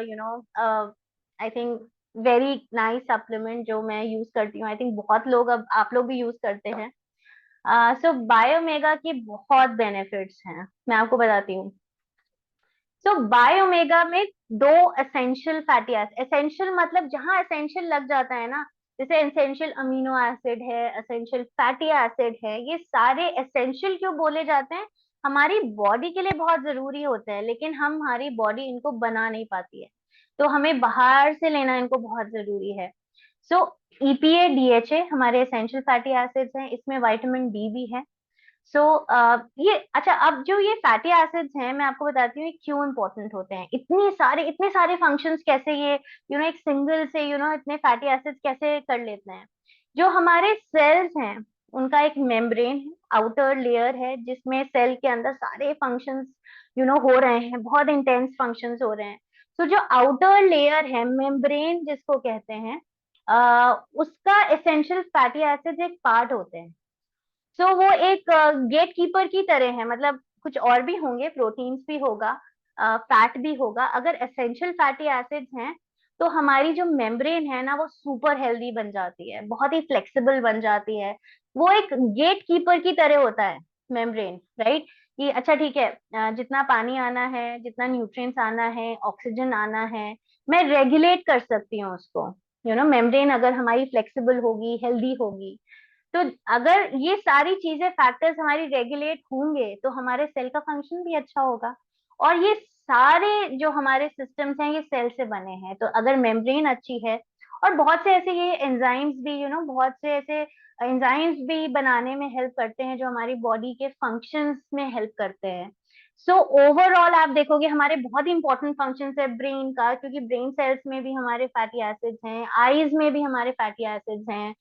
I think very nice supplement जो मैं यूज करती हूँ। आई थिंक बहुत लोग, अब आप लोग भी यूज करते हैं। सो बायोमेगा की बहुत बेनिफिट्स हैं, मैं आपको बताती हूँ। सो बायोमेगा में दो एसेंशियल फैटी एसिड, एसेंशियल मतलब जहां एसेंशियल लग जाता है ना, जैसे एसेंशियल अमीनो एसिड है, एसेंशियल फैटी एसिड है, ये सारे एसेंशियल क्यों बोले जाते हैं? हमारी बॉडी के लिए बहुत जरूरी होते हैं, लेकिन हमारी बॉडी इनको बना नहीं पाती है, तो हमें बाहर से लेना इनको बहुत जरूरी है। सो EPA DHA हमारे एसेंशियल फैटी एसिड्स हैं, इसमें विटामिन डी भी है। सो ये अच्छा, अब जो ये फैटी एसिड्स हैं मैं आपको बताती हूँ ये क्यों इंपॉर्टेंट होते हैं। इतने सारे फंक्शंस कैसे ये एक सिंगल से इतने फैटी एसिड्स कैसे कर लेते हैं। जो हमारे सेल्स हैं उनका एक मेम्ब्रेन है, आउटर लेयर है, जिसमें सेल के अंदर सारे फंक्शंस हो रहे हैं, बहुत इंटेंस फंक्शंस हो रहे हैं। तो जो आउटर लेयर है, मेम्ब्रेन जिसको कहते हैं, उसका एसेंशियल फैटी एसिड्स एक पार्ट होते हैं। सो वो एक गेट कीपर की तरह है, मतलब कुछ और भी होंगे, प्रोटीन्स भी होगा, फैट भी होगा। अगर एसेंशियल फैटी एसिड्स हैं तो हमारी जो मेम्ब्रेन है ना वो सुपर हेल्दी बन जाती है, बहुत ही फ्लेक्सिबल बन जाती है। वो एक गेट कीपर की तरह होता है मेम्ब्रेन, राइट? कि अच्छा ठीक है, जितना पानी आना है, जितना न्यूट्रिएंट्स आना है, ऑक्सीजन आना है, मैं रेगुलेट कर सकती हूँ उसको। मेम्ब्रेन अगर हमारी फ्लेक्सिबल होगी, हेल्दी होगी, तो अगर ये सारी चीजें फैक्टर्स हमारी रेगुलेट होंगे तो हमारे सेल का फंक्शन भी अच्छा होगा। और ये सारे जो हमारे सिस्टम्स हैं ये सेल से बने हैं, तो अगर मेम्ब्रेन अच्छी है, और बहुत से ऐसे ये एंजाइम्स भी बहुत से ऐसे एंजाइम्स भी बनाने में हेल्प करते हैं जो हमारी बॉडी के फंक्शंस में हेल्प करते हैं। सो ओवरऑल आप देखोगे हमारे बहुत इंपॉर्टेंट फंक्शंस है ब्रेन का, क्योंकि ब्रेन सेल्स में भी हमारे फैटी एसिड्स हैं, आईज में भी हमारे फैटी एसिड्स हैं,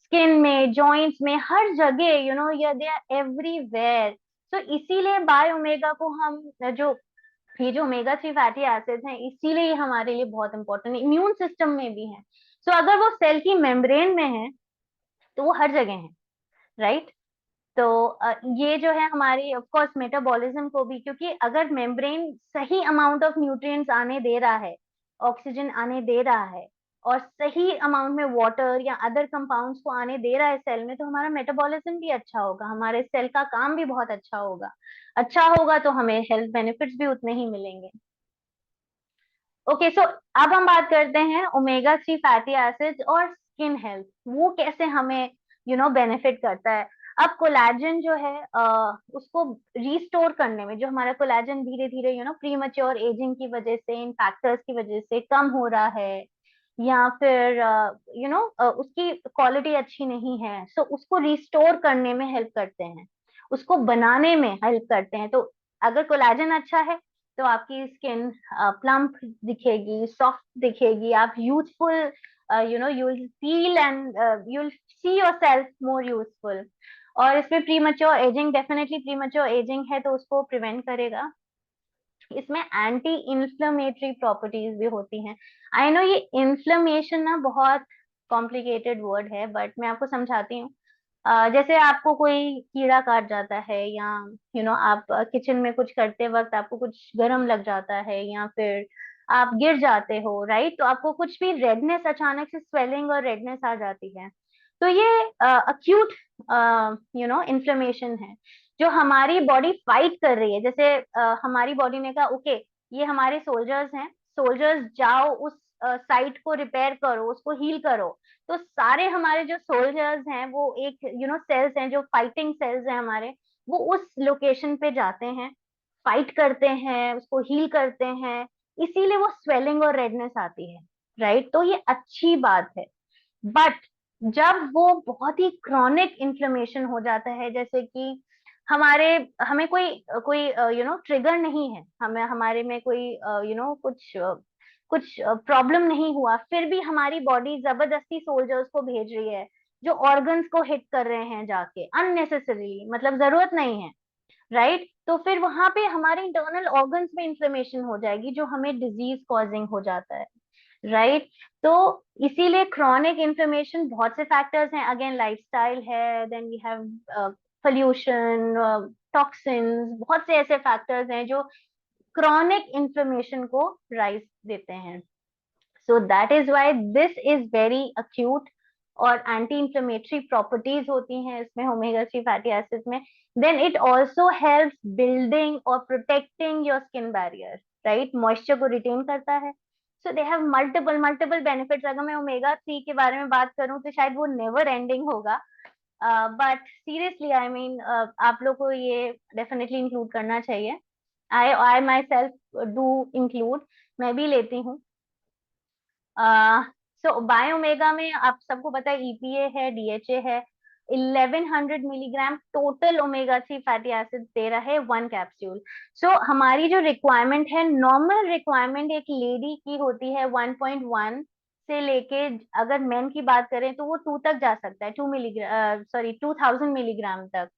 स्किन में, जॉइंट्स में, हर जगह दे आर एवरीवेयर। तो इसीलिए बाय ओमेगा को हम जो ये जो ओमेगा 3 फैटी एसिड्स हैं, इसीलिए ये हमारे लिए बहुत इंपॉर्टेंट है, इम्यून सिस्टम में भी है। सो अगर वो सेल की मेम्ब्रेन में है तो वो हर जगह है, राइट? तो ये जो है हमारी ऑफ कोर्स मेटाबॉलिज्म को भी, क्योंकि अगर मेम्ब्रेन सही अमाउंट ऑफ न्यूट्रिएंट्स आने दे रहा है, ऑक्सीजन आने दे रहा है, और सही अमाउंट में वाटर या अदर कंपाउंड्स को आने दे रहा है सेल में, तो हमारा मेटाबॉलिज्म भी अच्छा होगा, हमारे सेल का काम भी बहुत अच्छा होगा। अच्छा होगा तो हमें हेल्थ बेनिफिट्स भी उतने ही मिलेंगे। ओके, सो अब हम बात करते हैं ओमेगा 3 फैटी एसिड्स और स्किन हेल्थ, वो कैसे हमें बेनिफिट करता है। अब कोलेजन जो है उसको रिस्टोर करने में, जो हमारा कोलेजन धीरे धीरे प्रीमैच्योर एजिंग की वजह से, इन फैक्टर्स की वजह से कम हो रहा है, या फिर उसकी क्वालिटी अच्छी नहीं है, सो उसको रिस्टोर करने में हेल्प करते हैं, उसको बनाने में हेल्प करते हैं। तो अगर कोलेजन अच्छा है तो आपकी स्किन प्लम्प दिखेगी, सॉफ्ट दिखेगी, आप youthful, you will feel and you will see yourself more youthful. और इसमें premature ageing, definitely premature ageing है तो उसको प्रिवेंट करेगा। इसमें एंटी इन्फ्लेमेटरी प्रॉपर्टीज भी होती हैं। आई नो ये इन्फ्लेमेशन ना बहुत कॉम्प्लिकेटेड वर्ड है, बट मैं आपको समझाती हूँ। जैसे आपको कोई कीड़ा काट जाता है, या आप किचन में कुछ करते वक्त आपको कुछ गरम लग जाता है, या फिर आप गिर जाते हो, राइट? तो आपको कुछ भी रेडनेस, अचानक से स्वेलिंग और रेडनेस आ जाती है, तो ये अक्यूट इन्फ्लेमेशन है जो हमारी बॉडी फाइट कर रही है। जैसे हमारी बॉडी ने कहा ओके, ये हमारे सोल्जर्स हैं, सोल्जर्स जाओ उस साइट को रिपेयर करो, उसको हील करो। तो सारे हमारे जो सोल्जर्स हैं वो एक सेल्स हैं, जो फाइटिंग सेल्स हैं हमारे, वो उस लोकेशन पे जाते हैं, फाइट करते हैं, उसको हील करते हैं, इसीलिए वो स्वेलिंग और रेडनेस आती है, राइट? तो ये अच्छी बात है। बट जब वो बहुत ही क्रॉनिक इन्फ्लेमेशन हो जाता है, जैसे कि हमें कोई कोई ट्रिगर नहीं है, हमें हमारे में कोई कुछ प्रॉब्लम नहीं हुआ, फिर भी हमारी बॉडी जबरदस्ती सोल्जर्स को भेज रही है जो ऑर्गन्स को हिट कर रहे हैं जाके अननेसेसरीली, मतलब जरूरत नहीं है, राइट? तो फिर वहां पे हमारे इंटरनल ऑर्गन्स में इंफ्लेमेशन हो जाएगी जो हमें डिजीज कॉजिंग हो जाता है, राइट? तो इसीलिए क्रॉनिक इन्फ्लेमेशन, बहुत से फैक्टर्स हैं, अगेन लाइफस्टाइल है, then we have pollution, toxins, बहुत से ऐसे फैक्टर्स हैं जो क्रॉनिक इन्फ्लेमेशन को राइज देते हैं। So that is why this is very acute, और एंटी इंफ्लेमेटरी प्रॉपर्टीज होती हैं इसमें ओमेगा 3 फैटी एसिड्स में। Then it also helps building और protecting your skin barrier, right? Moisture को रिटेन करता है। So they have multiple benefits. अगर मैं ओमेगा 3 के बारे में बात करूं तो शायद वो नेवर एंडिंग होगा, बट सीरियसली आई मीन आप लोग को ये डेफिनेटली इंक्लूड करना चाहिए। आई माई सेल्फ डू इंक्लूड, मैं भी लेती हूँ। सो बायोमेगा में आप सबको पता है EPA है, DHA है, 1100 milligram total omega 3 fatty acid दे रहा है 1 कैप्सूल। सो हमारी जो रिक्वायरमेंट है, नॉर्मल रिक्वायरमेंट एक लेडी की होती है 1.1 से लेके, अगर मेन की बात करें तो वो 2 तक जा सकता है, 2000 मिलीग्राम तक।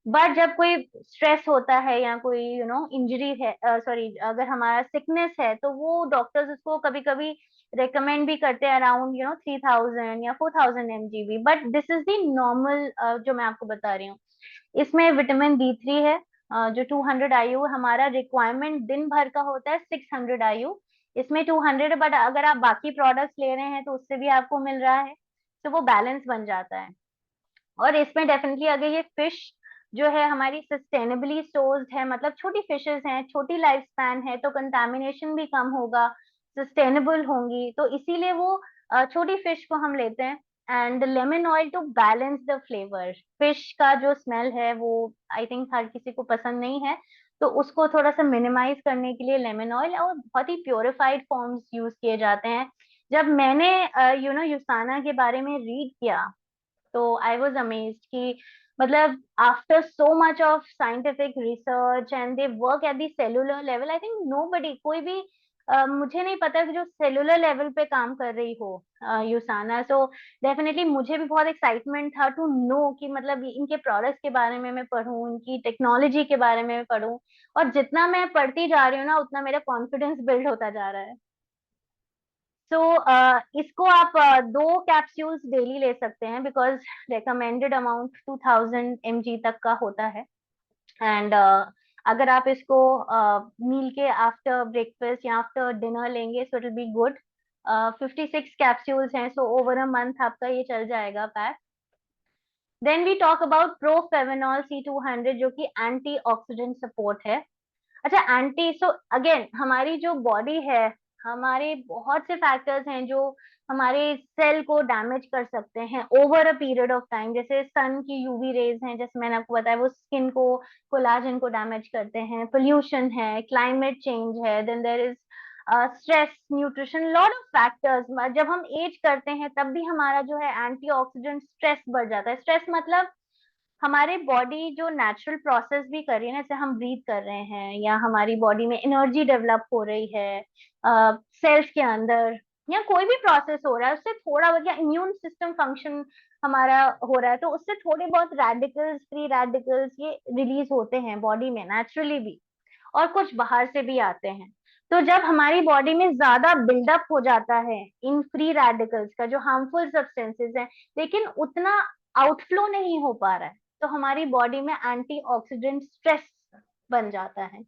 बट जब कोई स्ट्रेस होता है या कोई इंजरी है, अगर हमारा सिकनेस है, तो वो डॉक्टर्स उसको कभी कभी रेकमेंड भी करते हैं अराउंड 3000 या 4000 mgv, but this is the normal जो मैं आपको बता रही हूँ। इसमें विटामिन D3 है, जो 200 IU, हमारा रिक्वायरमेंट दिन भर का होता है 600 IU, इसमें 200, बट अगर आप बाकी प्रोडक्ट्स ले रहे हैं तो उससे भी आपको मिल रहा है, तो वो बैलेंस बन जाता है। और इसमें डेफिनेटली अगर ये फिश जो है हमारी सस्टेनेबली सोर्स्ड है, मतलब छोटी फिशेस हैं, छोटी लाइफ स्पैन है, तो कंटामिनेशन भी कम होगा, सस्टेनेबल होंगी, तो इसीलिए वो छोटी फिश को हम लेते हैं। And lemon oil to balance the flavour, fish का जो स्मेल है वो आई थिंक हर किसी को पसंद नहीं है, तो उसको थोड़ा सा मिनिमाइज करने के लिए लेमन ऑयल और बहुत ही प्योरिफाइड फॉर्म्स यूज किए जाते हैं। जब मैंने यूसाना के बारे में रीड किया तो आई वॉज अमेज्ड कि मतलब after so much of scientific research and they work at the cellular level, I think nobody, कोई भी मुझे नहीं पता कि जो सेलुलर लेवल पे काम कर रही हो यूसाना। सो डेफिनेटली मुझे भी बहुत एक्साइटमेंट था टू नो कि मतलब इनके प्रोडक्ट्स के बारे में मैं पढूं, इनकी टेक्नोलॉजी के बारे में पढूं, और जितना मैं पढ़ती जा रही हूँ ना उतना मेरा कॉन्फिडेंस बिल्ड होता जा रहा है। सो इसको आप 2 कैप्सूल्स डेली ले सकते हैं, बिकॉज रिकमेंडेड अमाउंट 2000 mg तक का होता है। एंड अगर आप इसको मील के आफ्टर ब्रेकफास्ट या आफ्टर डिनर लेंगे so it will be good. 56 capsules हैं, सो ओवर अ मंथ आपका ये चल जाएगा pack. Then we talk about Proflavanol C200 जो कि एंटीऑक्सीडेंट सपोर्ट है। अच्छा, सो अगेन हमारी जो बॉडी है, हमारे बहुत से फैक्टर्स हैं जो हमारे सेल को डैमेज कर सकते हैं over a period of time, जैसे सन की UV रेज हैं, जैसे मैंने आपको बताया, वो स्किन को, कोलाजन को डैमेज करते हैं, पोल्यूशन है, क्लाइमेट चेंज है, then there is stress, nutrition, lot of factors. जब हम एज करते हैं तब भी हमारा जो है एंटीऑक्सीडेंट स्ट्रेस बढ़ जाता है। स्ट्रेस मतलब हमारे बॉडी जो नेचुरल प्रोसेस भी कर रही है ना, जैसे हम ब्रीथ कर रहे हैं या हमारी बॉडी में एनर्जी डेवलप हो रही है सेल्स के अंदर, या कोई भी प्रोसेस हो रहा है, उससे थोड़ा बहुत, या इम्यून सिस्टम फंक्शन हमारा हो रहा है, तो उससे थोड़े बहुत रेडिकल्स, फ्री रेडिकल्स ये रिलीज होते हैं बॉडी में नेचुरली भी, और कुछ बाहर से भी आते हैं। तो जब हमारी बॉडी में ज्यादा बिल्डअप हो जाता है इन फ्री रेडिकल्स का, जो हार्मफुल सब्सटेंसेस हैं, लेकिन उतना आउटफ्लो नहीं हो पा रहा है, तो हमारी बॉडी में एंटीऑक्सीडेंट स्ट्रेस बन जाता है।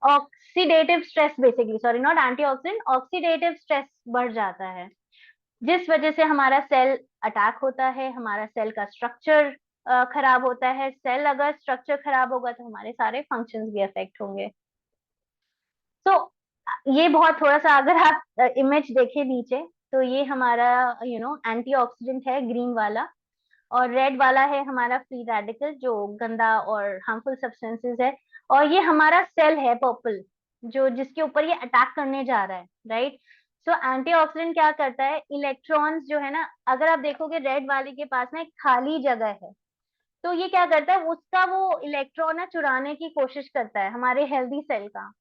Oxidative stress basically, sorry not antioxidant, oxidative stress बढ़ जाता है, जिस वजह से हमारा सेल अटैक होता है, हमारा सेल का स्ट्रक्चर खराब होता है। सेल अगर स्ट्रक्चर खराब होगा तो हमारे सारे फंक्शंस भी अफेक्ट होंगे। तो ये बहुत थोड़ा सा, अगर आप इमेज देखें नीचे, तो ये हमारा एंटीऑक्सीडेंट है ग्रीन वाला, और रेड वाला है हमारा फ्री रेडिकल जो गंदा और हार्मफुल सब्सटेंसेस है, और ये हमारा सेल है पर्पल, जो जिसके ऊपर ये अटैक करने जा रहा है, राइट? सो एंटीऑक्सीडेंट क्या करता है, इलेक्ट्रॉन्स जो है ना, अगर आप देखोगे रेड वाले के पास ना एक खाली जगह है, तो ये क्या करता है, उसका वो इलेक्ट्रॉन ना चुराने की कोशिश करता है हमारे हेल्दी सेल का।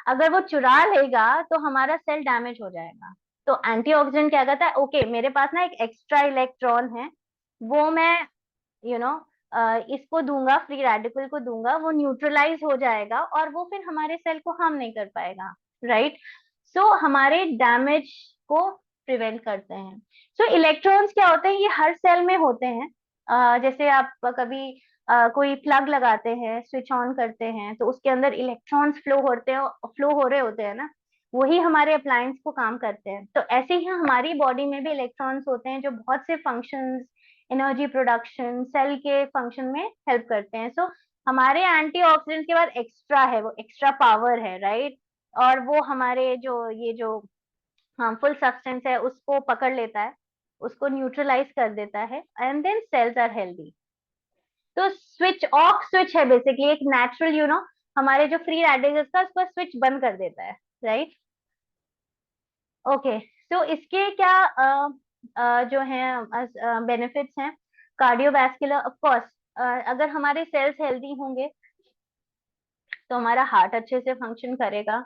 अगर वो चुरा लेगा तो हमारा सेल डैमेज हो जाएगा। तो एंटीऑक्सीडेंट क्या करता है, ओके मेरे पास ना एक एक्स्ट्रा इलेक्ट्रॉन है वो मैं इसको दूंगा, फ्री रेडिकल को दूंगा, वो न्यूट्रलाइज हो जाएगा और वो फिर हमारे सेल को हार्म नहीं कर पाएगा, राइट। सो हमारे डैमेज को प्रिवेंट करते हैं। सो इलेक्ट्रॉन्स क्या होते हैं, ये हर सेल में होते हैं। जैसे आप कभी कोई प्लग लगाते हैं, स्विच ऑन करते हैं, तो उसके अंदर इलेक्ट्रॉन्स फ्लो हो रहे होते हैं ना, वही हमारे अप्लायंस को काम करते हैं। तो ऐसे ही हमारी बॉडी में भी इलेक्ट्रॉन्स होते हैं जो बहुत से फंक्शंस, एनर्जी प्रोडक्शन, सेल के फंक्शन में हेल्प करते हैं। सो हमारे एंटीऑक्सीडेंट के बाद एक्स्ट्रा है, वो एक्स्ट्रा पावर है, राइट। और वो हमारे जो हार्मफुल सब्सटेंस है उसको पकड़ लेता है, उसको न्यूट्रलाइज कर देता है, and then cells are healthy. तो स्विच ऑफ स्विच है बेसिकली एक नेचुरल हमारे जो फ्री रेडिकल्स का उसका स्विच बंद कर देता है, राइट। ओके, सो इसके क्या जो है बेनिफिट्स हैं। कार्डियोवैस्कुलर, ऑफ कोर्स, अगर हमारे सेल्स हेल्दी होंगे तो हमारा हार्ट अच्छे से फंक्शन करेगा।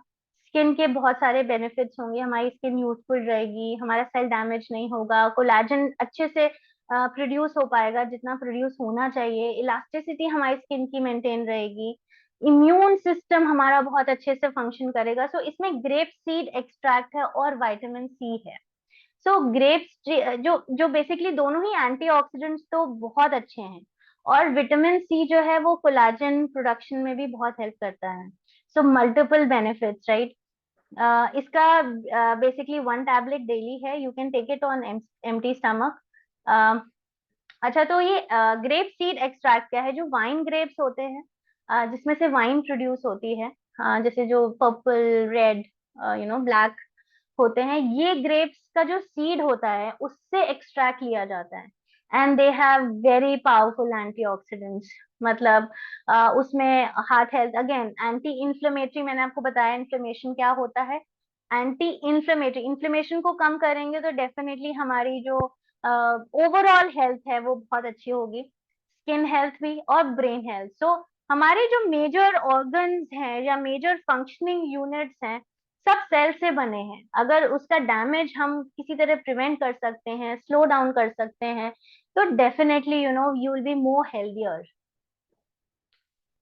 स्किन के बहुत सारे बेनिफिट्स होंगे, हमारी स्किन यूथफुल रहेगी, हमारा सेल डैमेज नहीं होगा, कोलेजन अच्छे से प्रोड्यूस हो पाएगा जितना प्रोड्यूस होना चाहिए, इलास्टिसिटी हमारी स्किन की मेंटेन रहेगी, इम्यून सिस्टम हमारा बहुत अच्छे से फंक्शन करेगा। सो इसमें ग्रेप सीड एक्सट्रैक्ट है और विटामिन सी है। सो ग्रेप्स जो बेसिकली दोनों ही एंटीऑक्सीडेंट्स तो बहुत अच्छे हैं, और विटामिन सी जो है वो कोलाजन प्रोडक्शन में भी बहुत हेल्प करता है। So multiple benefits, right. इसका बेसिकली 1 टैबलेट डेली है, you can take it on empty stomach. अच्छा, तो ये ग्रेप सीड एक्सट्रैक्ट क्या है, जो वाइन ग्रेप्स होते हैं, जिसमें से वाइन प्रोड्यूस होती है, जैसे जो पर्पल, रेड, ब्लैक होते हैं, ये ग्रेप्स का जो सीड होता है उससे एक्सट्रैक्ट लिया जाता है। And they have very powerful antioxidants. मतलब उसमें heart health, again anti inflammatory, मैंने आपको बताया इन्फ्लेमेशन क्या होता है। एंटी इन्फ्लेमेटरी, इन्फ्लेमेशन को कम करेंगे तो डेफिनेटली हमारी जो ओवरऑल हेल्थ है वो बहुत अच्छी होगी, स्किन हेल्थ भी और ब्रेन हेल्थ। सो हमारे जो मेजर ऑर्गन्स हैं या मेजर फंक्शनिंग यूनिट्स हैं, सब सेल से बने हैं। अगर उसका डैमेज हम किसी तरह प्रिवेंट कर सकते हैं, स्लो डाउन कर सकते हैं, तो definitely you will be more healthier.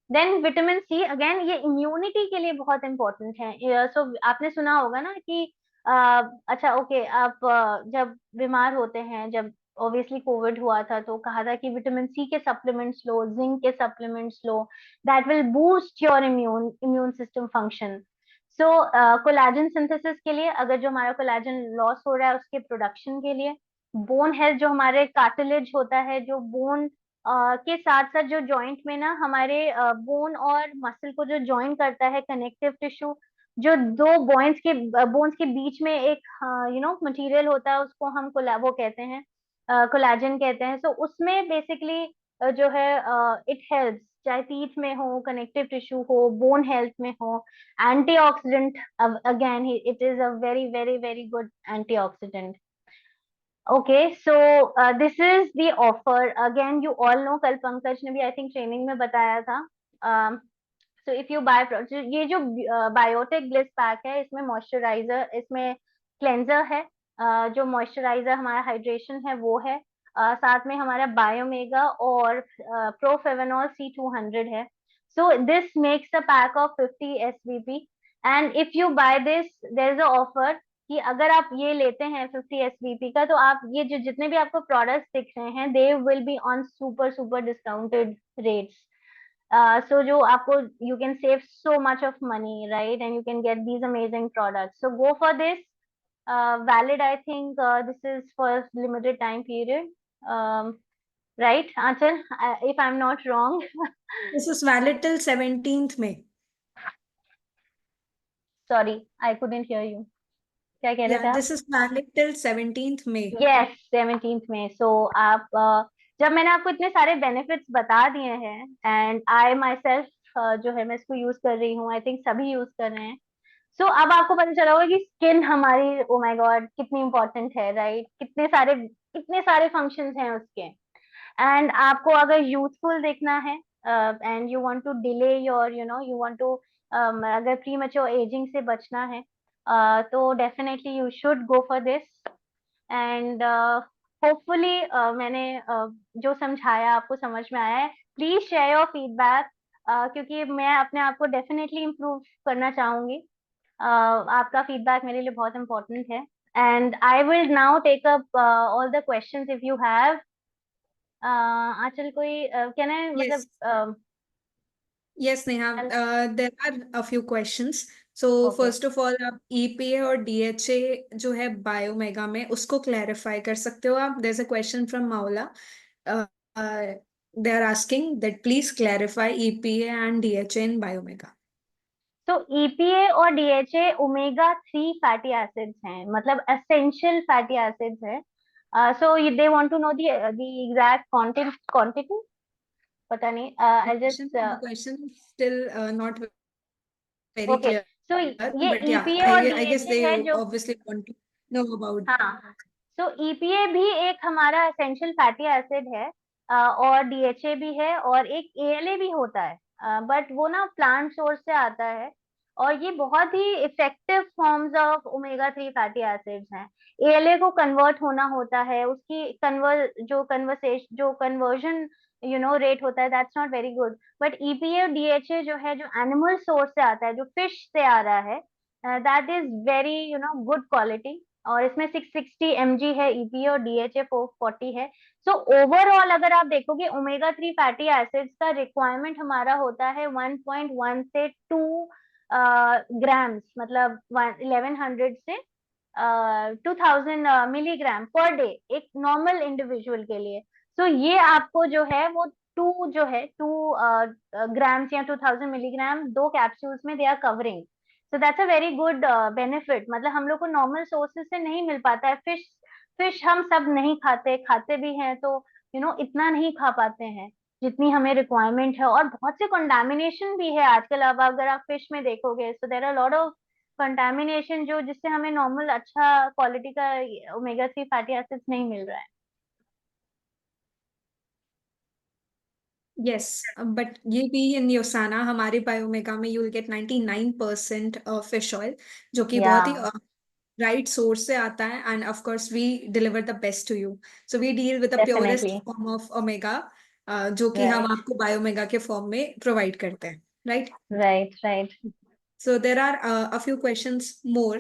Then vitamin C, again ये इम्यूनिटी के लिए बहुत इंपॉर्टेंट है। सो आपने सुना होगा ना कि अच्छा ओके, आप जब बीमार होते हैं, जब ऑब्वियसली कोविड हुआ था तो कहा था कि विटामिन सी के सप्लीमेंट्स लो, जिंक के supplements low, that will boost your immune system function. So collagen synthesis के लिए, अगर जो हमारा कोलेजन लॉस हो रहा है उसके प्रोडक्शन के लिए, बोन हेल्थ, जो हमारे कार्टिलेज होता है, जो बोन के साथ साथ जो जॉइंट में ना हमारे बोन और मसल को जो जॉइन करता है, कनेक्टिव टिश्यू, जो दो बोन्स के बीच में एक मटेरियल होता है, उसको हम वो कहते हैं, कोलेजन कहते हैं। सो उसमें बेसिकली जो है इट हेल्प्स, चाहे टीथ में हो, कनेक्टिव टिश्यू हो, बोन हेल्थ में हो, antioxidant, again it is a very very very good antioxidant. Okay, so this is the offer. Again, you all know, कल पंकज ने भी आई थिंक ट्रेनिंग में बताया था। So if you buy, ये जो बायोटिक ब्लिस पैक है, इसमें मॉइस्चराइजर, इसमें क्लेंजर है, जो मॉइस्चराइजर हमारा हाइड्रेशन है वो है, साथ में हमारा बायोमेगा और प्रोफेवेनॉल C200 है। So this makes a pack of 50 SVP, and if you buy this, there is a offer कि अगर आप ये लेते हैं 50 SVP का, तो आप ये जो जितने भी आपको प्रोडक्ट्स दिख रहे हैं, they will be on super super discounted rates. So जो आपको, you can save so much of money, right? And you can get these amazing products. So go for this. Valid, I think this is for limited time period. Right, Aanchal, if I'm not wrong. This is valid till 17th May. Sorry, I couldn't hear you. क्या कह रहे थे Yeah, आप? this is valid till 17th May. Yes, 17th में। So आप जब मैंने आपको इतने सारे बेनिफिट्स बता दिए हैं, एंड आई माई सेल्फ जो है मैं इसको यूज कर रही हूँ, आई थिंक सभी यूज कर रहे हैं। सो अब आपको पता चला होगा कि स्किन हमारी, ओ माय गॉड, कितनी इंपॉर्टेंट है, राइट। कितने सारे फंक्शंस हैं उसके। एंड आपको अगर यूथफुल देखना है, and you want to delay your you want to, अगर प्री मैच्योर एजिंग से बचना है, तो definitely you should go for this. And hopefully मैंने जो समझाया आपको समझ में आया है. प्लीज शेयर योर फीडबैक, क्योंकि मैं अपने आप को डेफिनेटली इम्प्रूव करना चाहूंगी. आपका फीडबैक मेरे लिए बहुत इम्पोर्टेंट है. And I will now take up all the questions if you have. Aanchal, कोई कैन आई Yes. मतलब Yes, Neha, there are a few questions. So okay. first of all, आप EPA और DHA जो है बायोमेगा में उसको क्लैरिफाई कर सकते हो आप. There's a question from Maula. They are asking that please clarify EPA and DHA in biomega. तो EPA और DHA ओमेगा 3 फैटी एसिड्स हैं, मतलब एसेंशियल फैटी एसिड्स हैं. So they want to know the exact quantity. पता नहीं. I just The question is still not very okay. clear, so ये but yeah, EPA और I guess DHA they है जो, obviously want to know about. हाँ, तो EPA भी एक हमारा एसेंशियल फैटी एसिड है, और DHA भी है, और एक ALA भी होता है, बट वो ना प्लांट सोर्स से आता है, और ये बहुत ही effective forms of omega 3 fatty acids हैं. ALA को कन्वर्ट होना होता है, उसकी जो कन्वर्जन रेट होता है, that's not very good. But EPA और DHA जो है, जो एनिमल सोर्स से आता है, जो फिश से आ रहा है, that is very good quality. और इसमें 660 mg है EPA, और DHA 440 है. सो ओवरऑल अगर आप देखोगे, ओमेगा 3 फैटी एसिड्स का रिक्वायरमेंट हमारा होता है 1.1 से 2 ग्राम्स, मतलब 1100 से 2000 मिलीग्राम पर डे एक नॉर्मल इंडिविजुअल के लिए. सो ये आपको जो है वो 2 ग्राम्स या 2000 मिलीग्राम 2 कैप्सूल्स में they are covering. So that's a very good benefit. मतलब हम लोग को नॉर्मल सोर्सेज से नहीं मिल पाता है. फिश हम सब नहीं खाते भी हैं, तो इतना नहीं खा पाते हैं जितनी हमें रिक्वायरमेंट है. और बहुत से कंटामिनेशन भी है आजकल. अब अगर आप फिश में देखोगे, so there are lot of contamination जो जिससे हमें नॉर्मल अच्छा क्वालिटी का ओमेगा 3 फैटी एसिड्स नहीं मिल रहा है. Yes, but ये भी in Yosana हमारे बायोमेगा में you'll get 99% fish oil, जो कि बहुत ही या right source से आता है, and of course we deliver the best to you. So we deal with the purest definitely. form of omega, जो कि हम राइट आपको बायोमेगा के फॉर्म में प्रोवाइड करते हैं, right? Right right. So there are a few questions more.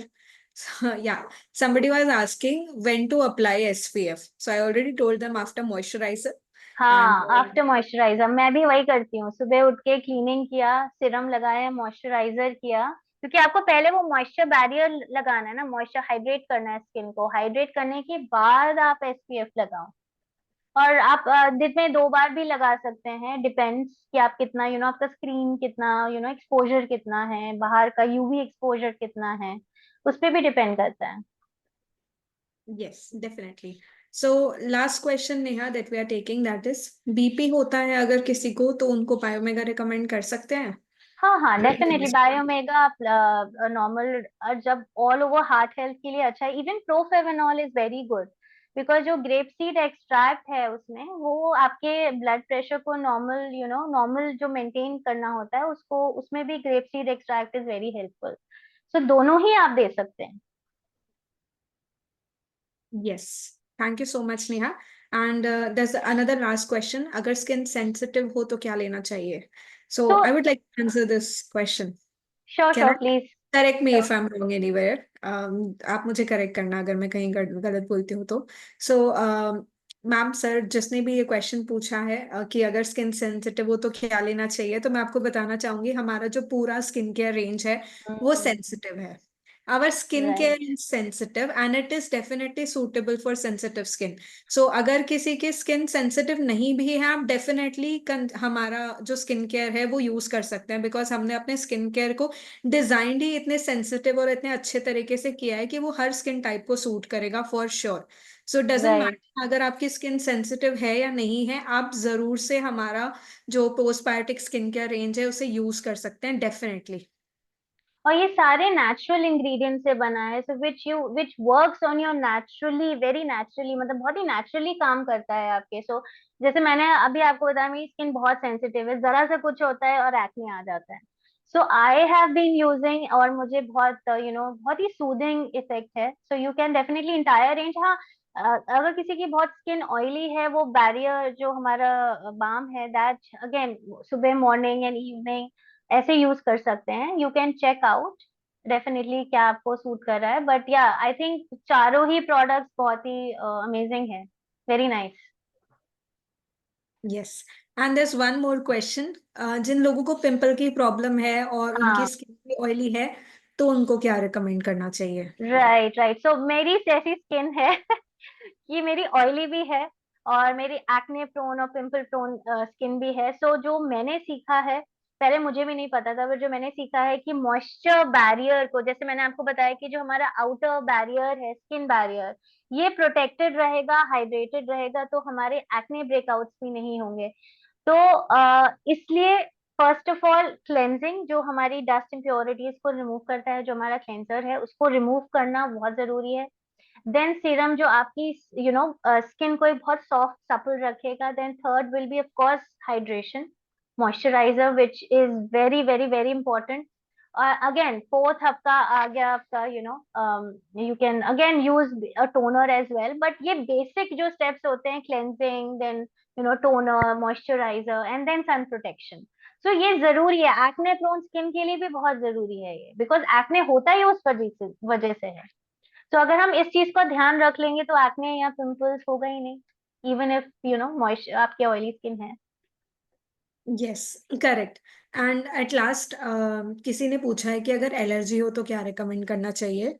So, yeah, somebody was asking when to apply SPF. So I already told them after moisturizer. And हाँ, after moisturiser मैं भी वही करती हूँ. सुबह उठ के क्लीनिंग किया, सीरम लगाया, मॉइस्चराइजर किया, क्योंकि आपको पहले वो मॉइस्चर बैरियर लगाना है ना, मॉइस्चर हाइड्रेट करना है स्किन को. हाइड्रेट करने के बाद आप SPF लगाओ. और आप दिन में 2 बार भी लगा सकते हैं, डिपेंड्स कि आप कितना आपका स्क्रीन कितना एक्सपोजर कितना है, बाहर का UV एक्सपोजर कितना है, उस पर भी डिपेंड करता है. yes, definitely. So last question, Neha, that we are taking, that is BP होता है अगर किसी को, तो उनको बायोमेगा रिकमेंड कर सकते हैं? हाँ हाँ, डेफिनेटली बायोमेगा आप नॉर्मल, जब ऑल ओवर हार्ट हेल्थ के लिए अच्छा है. Even Proflavanol is very good, because जो ग्रेप सीड एक्सट्रैक्ट है उसमें, वो आपके ब्लड प्रेशर को नॉर्मल नॉर्मल जो मेंटेन करना होता है उसको, उसमें भी grape seed extract is very helpful. So दोनों ही आप दे सकते हैं. Yes, thank you so much, Neha. And there's another last question. अगर skin sensitive हो तो क्या लेना चाहिए? So तो I would like to answer this question. Sure Can sure I? Please. Correct me if I'm wrong anywhere. आप मुझे correct करना अगर मैं कहीं गलत बोलती हूँ तो. So मैम सर जिसने भी ये क्वेश्चन पूछा है कि अगर स्किन सेंसिटिव हो तो क्या लेना चाहिए, तो मैं आपको बताना चाहूंगी हमारा जो पूरा स्किन केयर रेंज है वो सेंसिटिव है. Our skin care right is sensitive and it is definitely suitable for sensitive skin. So अगर किसी के skin sensitive नहीं भी है, आप definitely हमारा जो skin care है वो use कर सकते हैं, because हमने अपने skin care को डिजाइन ही इतने सेंसिटिव और इतने अच्छे तरीके से किया है कि वो हर स्किन टाइप को सूट करेगा for sure. So doesn't right. Matter अगर आपकी स्किन सेंसिटिव है या नहीं है, आप जरूर से हमारा जो पोस्टबायोटिक स्किन केयर रेंज है उसे यूज कर सकते हैं डेफिनेटली. और ये सारे नेचुरल इंग्रेडिएंट से बना है, so which works on your naturally, very naturally, मतलब बहुत ही नेचुरली काम करता है आपके. सो जैसे मैंने अभी आपको बताया, मेरी स्किन बहुत सेंसिटिव है, जरा सा कुछ होता है और एक्ने आ जाता है. सो आई हैव बीन यूजिंग, और मुझे बहुत बहुत ही सूदिंग इफेक्ट है. So you can definitely entire range. हाँ, अगर किसी की बहुत स्किन ऑयली है, वो बैरियर जो हमारा बाम है, दैट अगेन सुबह, मॉर्निंग एंड इवनिंग ऐसे यूज कर सकते हैं. You can check out definitely क्या आपको सूट कर रहा है. बट या आई थिंक चारों ही प्रोडक्ट्स बहुत ही अमेजिंग है. Very nice. Yes. And there one more question. जिन लोगों को पिंपल की प्रॉब्लम है और उनकी हाँ, स्किन भी ऑयली है, तो उनको क्या रिकमेंड करना चाहिए? Right right. सो मेरी जैसी स्किन है ये मेरी ऑयली भी है और मेरी एक्ने प्रोन और पिंपल प्रोन स्किन भी है. सो जो मैंने सीखा है, पहले मुझे भी नहीं पता था, पर जो मैंने सीखा है कि मॉइस्चर बैरियर को, जैसे मैंने आपको बताया कि जो हमारा आउटर बैरियर है, स्किन बैरियर, ये प्रोटेक्टेड रहेगा, हाइड्रेटेड रहेगा, तो हमारे एक्ने ब्रेकआउट्स भी नहीं होंगे. तो इसलिए फर्स्ट ऑफ ऑल क्लेंजिंग, जो हमारी डस्ट इम्प्योरिटीज को रिमूव करता है, जो हमारा क्लेंजर है, उसको रिमूव करना बहुत जरूरी है. देन सीरम जो आपकी स्किन को एक बहुत सॉफ्ट सपल रखेगा. Then third will be of course hydration, moisturiser which is very very very important. Again fourth आपका आ गया आपका you can again use a toner as well. But ये बेसिक जो स्टेप्स होते हैं, cleansing, then toner, moisturiser and then sun protection. So ये जरूरी है, एक्ने प्रोन स्किन के लिए भी बहुत जरूरी है ये, बिकॉज एक्ने होता ही उस वजह से है. तो अगर हम इस चीज का ध्यान रख लेंगे तो एक्ने या पिंपल्स होगा ही नहीं, इवन इफ मॉइस्चर आपकी ऑयली स्किन है. Yes, correct. And at last, किसी ने पूछा है कि अगर एलर्जी हो तो क्या रिकमेंड करना चाहिए.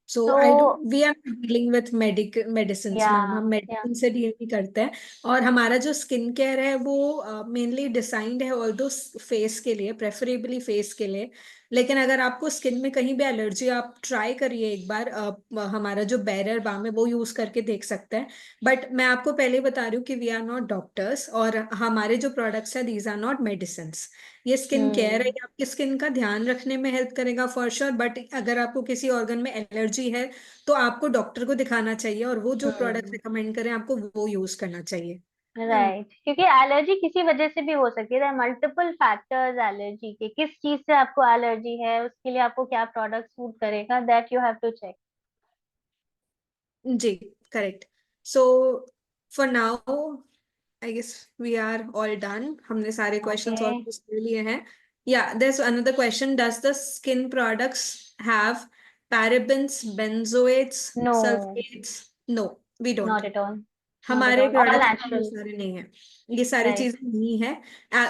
सो तो I do we are dealing with medicine या मैम. हम या मेडिसिन से डील नहीं करते हैं. और हमारा जो स्किन केयर है वो मेनली डिजाइंड है ऑल्दो फेस के लिए, प्रेफरेबली फेस के लिए. लेकिन अगर आपको स्किन में कहीं भी एलर्जी, आप ट्राई करिए एक बार. हमारा जो बैरियर बाम है वो यूज करके देख सकते हैं. बट मैं आपको पहले बता रही हूँ कि वी आर नॉट डॉक्टर्स, और हमारे जो प्रोडक्ट्स है दीज आर नॉट मेडिसिन. ये स्किन केयर है, हम्म ये आपकी स्किन का ध्यान रखने में हेल्प करेगा फॉर श्योर. बट अगर आपको किसी ऑर्गन में एलर्जी है तो आपको डॉक्टर को दिखाना चाहिए, और वो जो प्रोडक्ट हम्म रिकमेंड करें आपको वो यूज करना चाहिए. राइट. क्योंकि एलर्जी किसी वजह से भी हो सकती है. मल्टीपल फैक्टर्स एलर्जी के, किस चीज से आपको एलर्जी है, उसके लिए आपको क्या प्रोडक्ट सूट करेगा, that you have to check. जी, correct. So for now I guess we are all done. हमने सारे ओके. क्वेश्चंस ऑलमोस्ट ले लिए हैं. या there is another question. Does the skin products have parabens, benzoates, no, sulphates? No, we don't. Not at all. Not at हमारे all. All products में ये natural. सारे नहीं है, ये सारी राइट. चीजें नहीं है.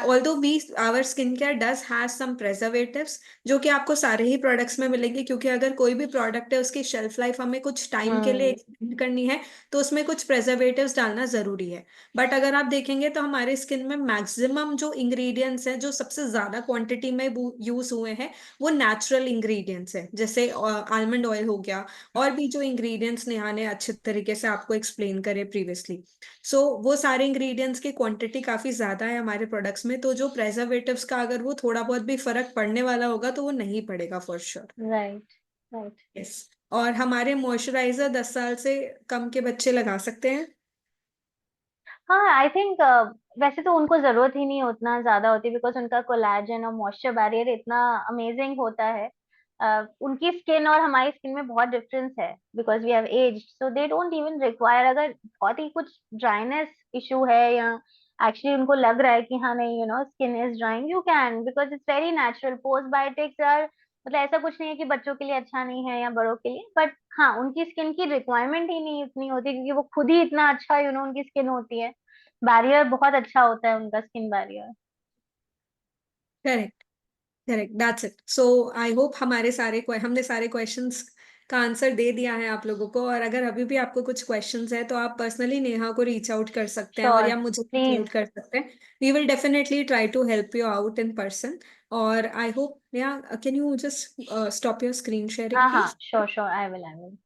Although we our skin care does have some preservatives, जो कि आपको सारे ही प्रोडक्ट्स में मिलेंगे. क्योंकि अगर कोई भी प्रोडक्ट है उसकी शेल्फ लाइफ हमें कुछ टाइम के लिए हम्म एक्सटेंड करनी है, तो उसमें कुछ प्रेजर्वेटिव्स डालना जरूरी है. बट अगर आप देखेंगे तो हमारे स्किन में मैक्सिमम जो इंग्रेडिएंट्स हैं, जो सबसे ज्यादा क्वांटिटी में यूज हुए हैं, वो नेचुरल इंग्रेडिएंट्स है. जैसे आलमंड ऑयल हो गया, और भी जो इंग्रेडिएंट्स नेहा ने अच्छे तरीके से आपको एक्सप्लेन करे प्रीवियसली. सो वो सारे इंग्रेडिएंट्स की क्वांटिटी काफी ज्यादा है हमारे प्रोडक्ट्स में. तो जो प्रेजर्वेटिव्स का अगर वो थोड़ा बहुत भी फर्क पड़ने वाला होगा तो वो नहीं पड़ेगा for sure. Right right. Yes. और हमारे मॉइस्चराइजर 10 साल से कम के बच्चे लगा सकते हैं. हाँ, आई थिंक वैसे तो उनको जरूरत ही नहीं उतना ज्यादा होती, बिकॉज उनका कोलैजन और मॉइस्चर बैरियर इतना अमेजिंग होता है. उनकी स्किन और हमारी स्किन में बहुत डिफरेंस है, because we have aged, so they don't even require. अगर बहुत ही कुछ ड्राइनेस इशू है, या एक्चुअली उनको लग रहा है कि हाँ नहीं, skin is drying, you can, because it's very natural. Postbiotics are, मतलब ऐसा कुछ नहीं है कि बच्चों के लिए अच्छा नहीं है या बड़ों के लिए, बट हाँ, उनकी स्किन की रिक्वायरमेंट ही नहीं इतनी होती, क्योंकि वो खुद ही इतना अच्छा उनकी स्किन होती है. बैरियर बहुत अच्छा होता है उनका, skin barrier. Correct, correct. That's it. So I hope हमने सारे क्वेश्चंस का आंसर दे दिया है आप लोगों को. और अगर अभी भी आपको कुछ क्वेश्चंस है तो आप पर्सनली नेहा को रीच आउट कर सकते हैं, और श्योर, या मुझे रीच प्लीज. आउट कर सकते हैं. We will definitely try to help you out in person. और I hope, Neha, can you just stop your screen sharing हाँ हाँ, please? Sure sure, I will.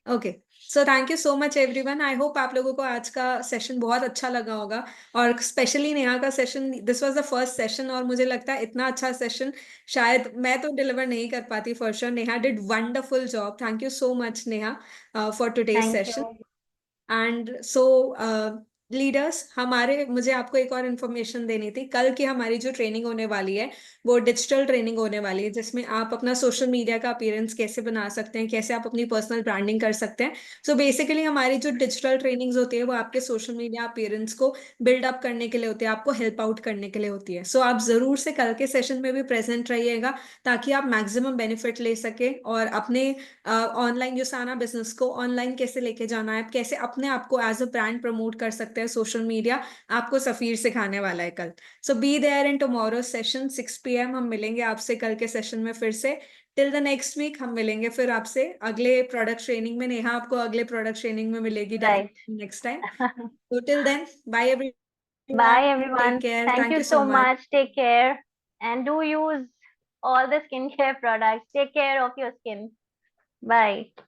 Okay. So thank you so much everyone. I hope आप लोगों को आज का session बहुत अच्छा लगा होगा, और स्पेशली नेहा का session. This was the first session, और मुझे लगता है इतना अच्छा सेशन शायद मैं तो डिलीवर नहीं कर पाती for sure. Neha did wonderful job. Thank you so much Neha for today's thank session. You. And so leaders मुझे आपको एक और इन्फॉर्मेशन देनी थी। कल की हमारी जो ट्रेनिंग होने वाली है वो डिजिटल ट्रेनिंग होने वाली है, जिसमें आप अपना सोशल मीडिया का अपीयरेंस कैसे बना सकते हैं, कैसे आप अपनी पर्सनल ब्रांडिंग कर सकते हैं। सो बेसिकली हमारी जो डिजिटल ट्रेनिंग्स होती है वो आपके सोशल मीडिया अपीयरेंस को बिल्ड अप करने के लिए होती है, आपको हेल्प आउट करने के लिए होती है। सो आप जरूर से कल के सेशन में भी प्रेजेंट रहिएगा, ताकि आप मैक्सिमम बेनिफिट ले सके और अपने ऑनलाइन युसाना बिजनेस को ऑनलाइन कैसे लेके जाना है, कैसे अपने आप को एज अ ब्रांड प्रमोट कर सकते हैं सोशल मीडिया, आपको सफीर सिखाने वाला है कल। So be there in tomorrow session 6 PM। हम मिलेंगे आपसे कल के सेशन में फिर से। टिल द नेक्स्ट वीक हम मिलेंगे फिर आपसे अगले प्रोडक्ट ट्रेनिंग में। नेहा आपको अगले प्रोडक्ट ट्रेनिंग में मिलेगी Right. Next time. So till then, bye everyone. Bye everyone. Take care. Thank Thank you you so so much. much. Take care and do use all the skincare products. Take care of your skin. Bye.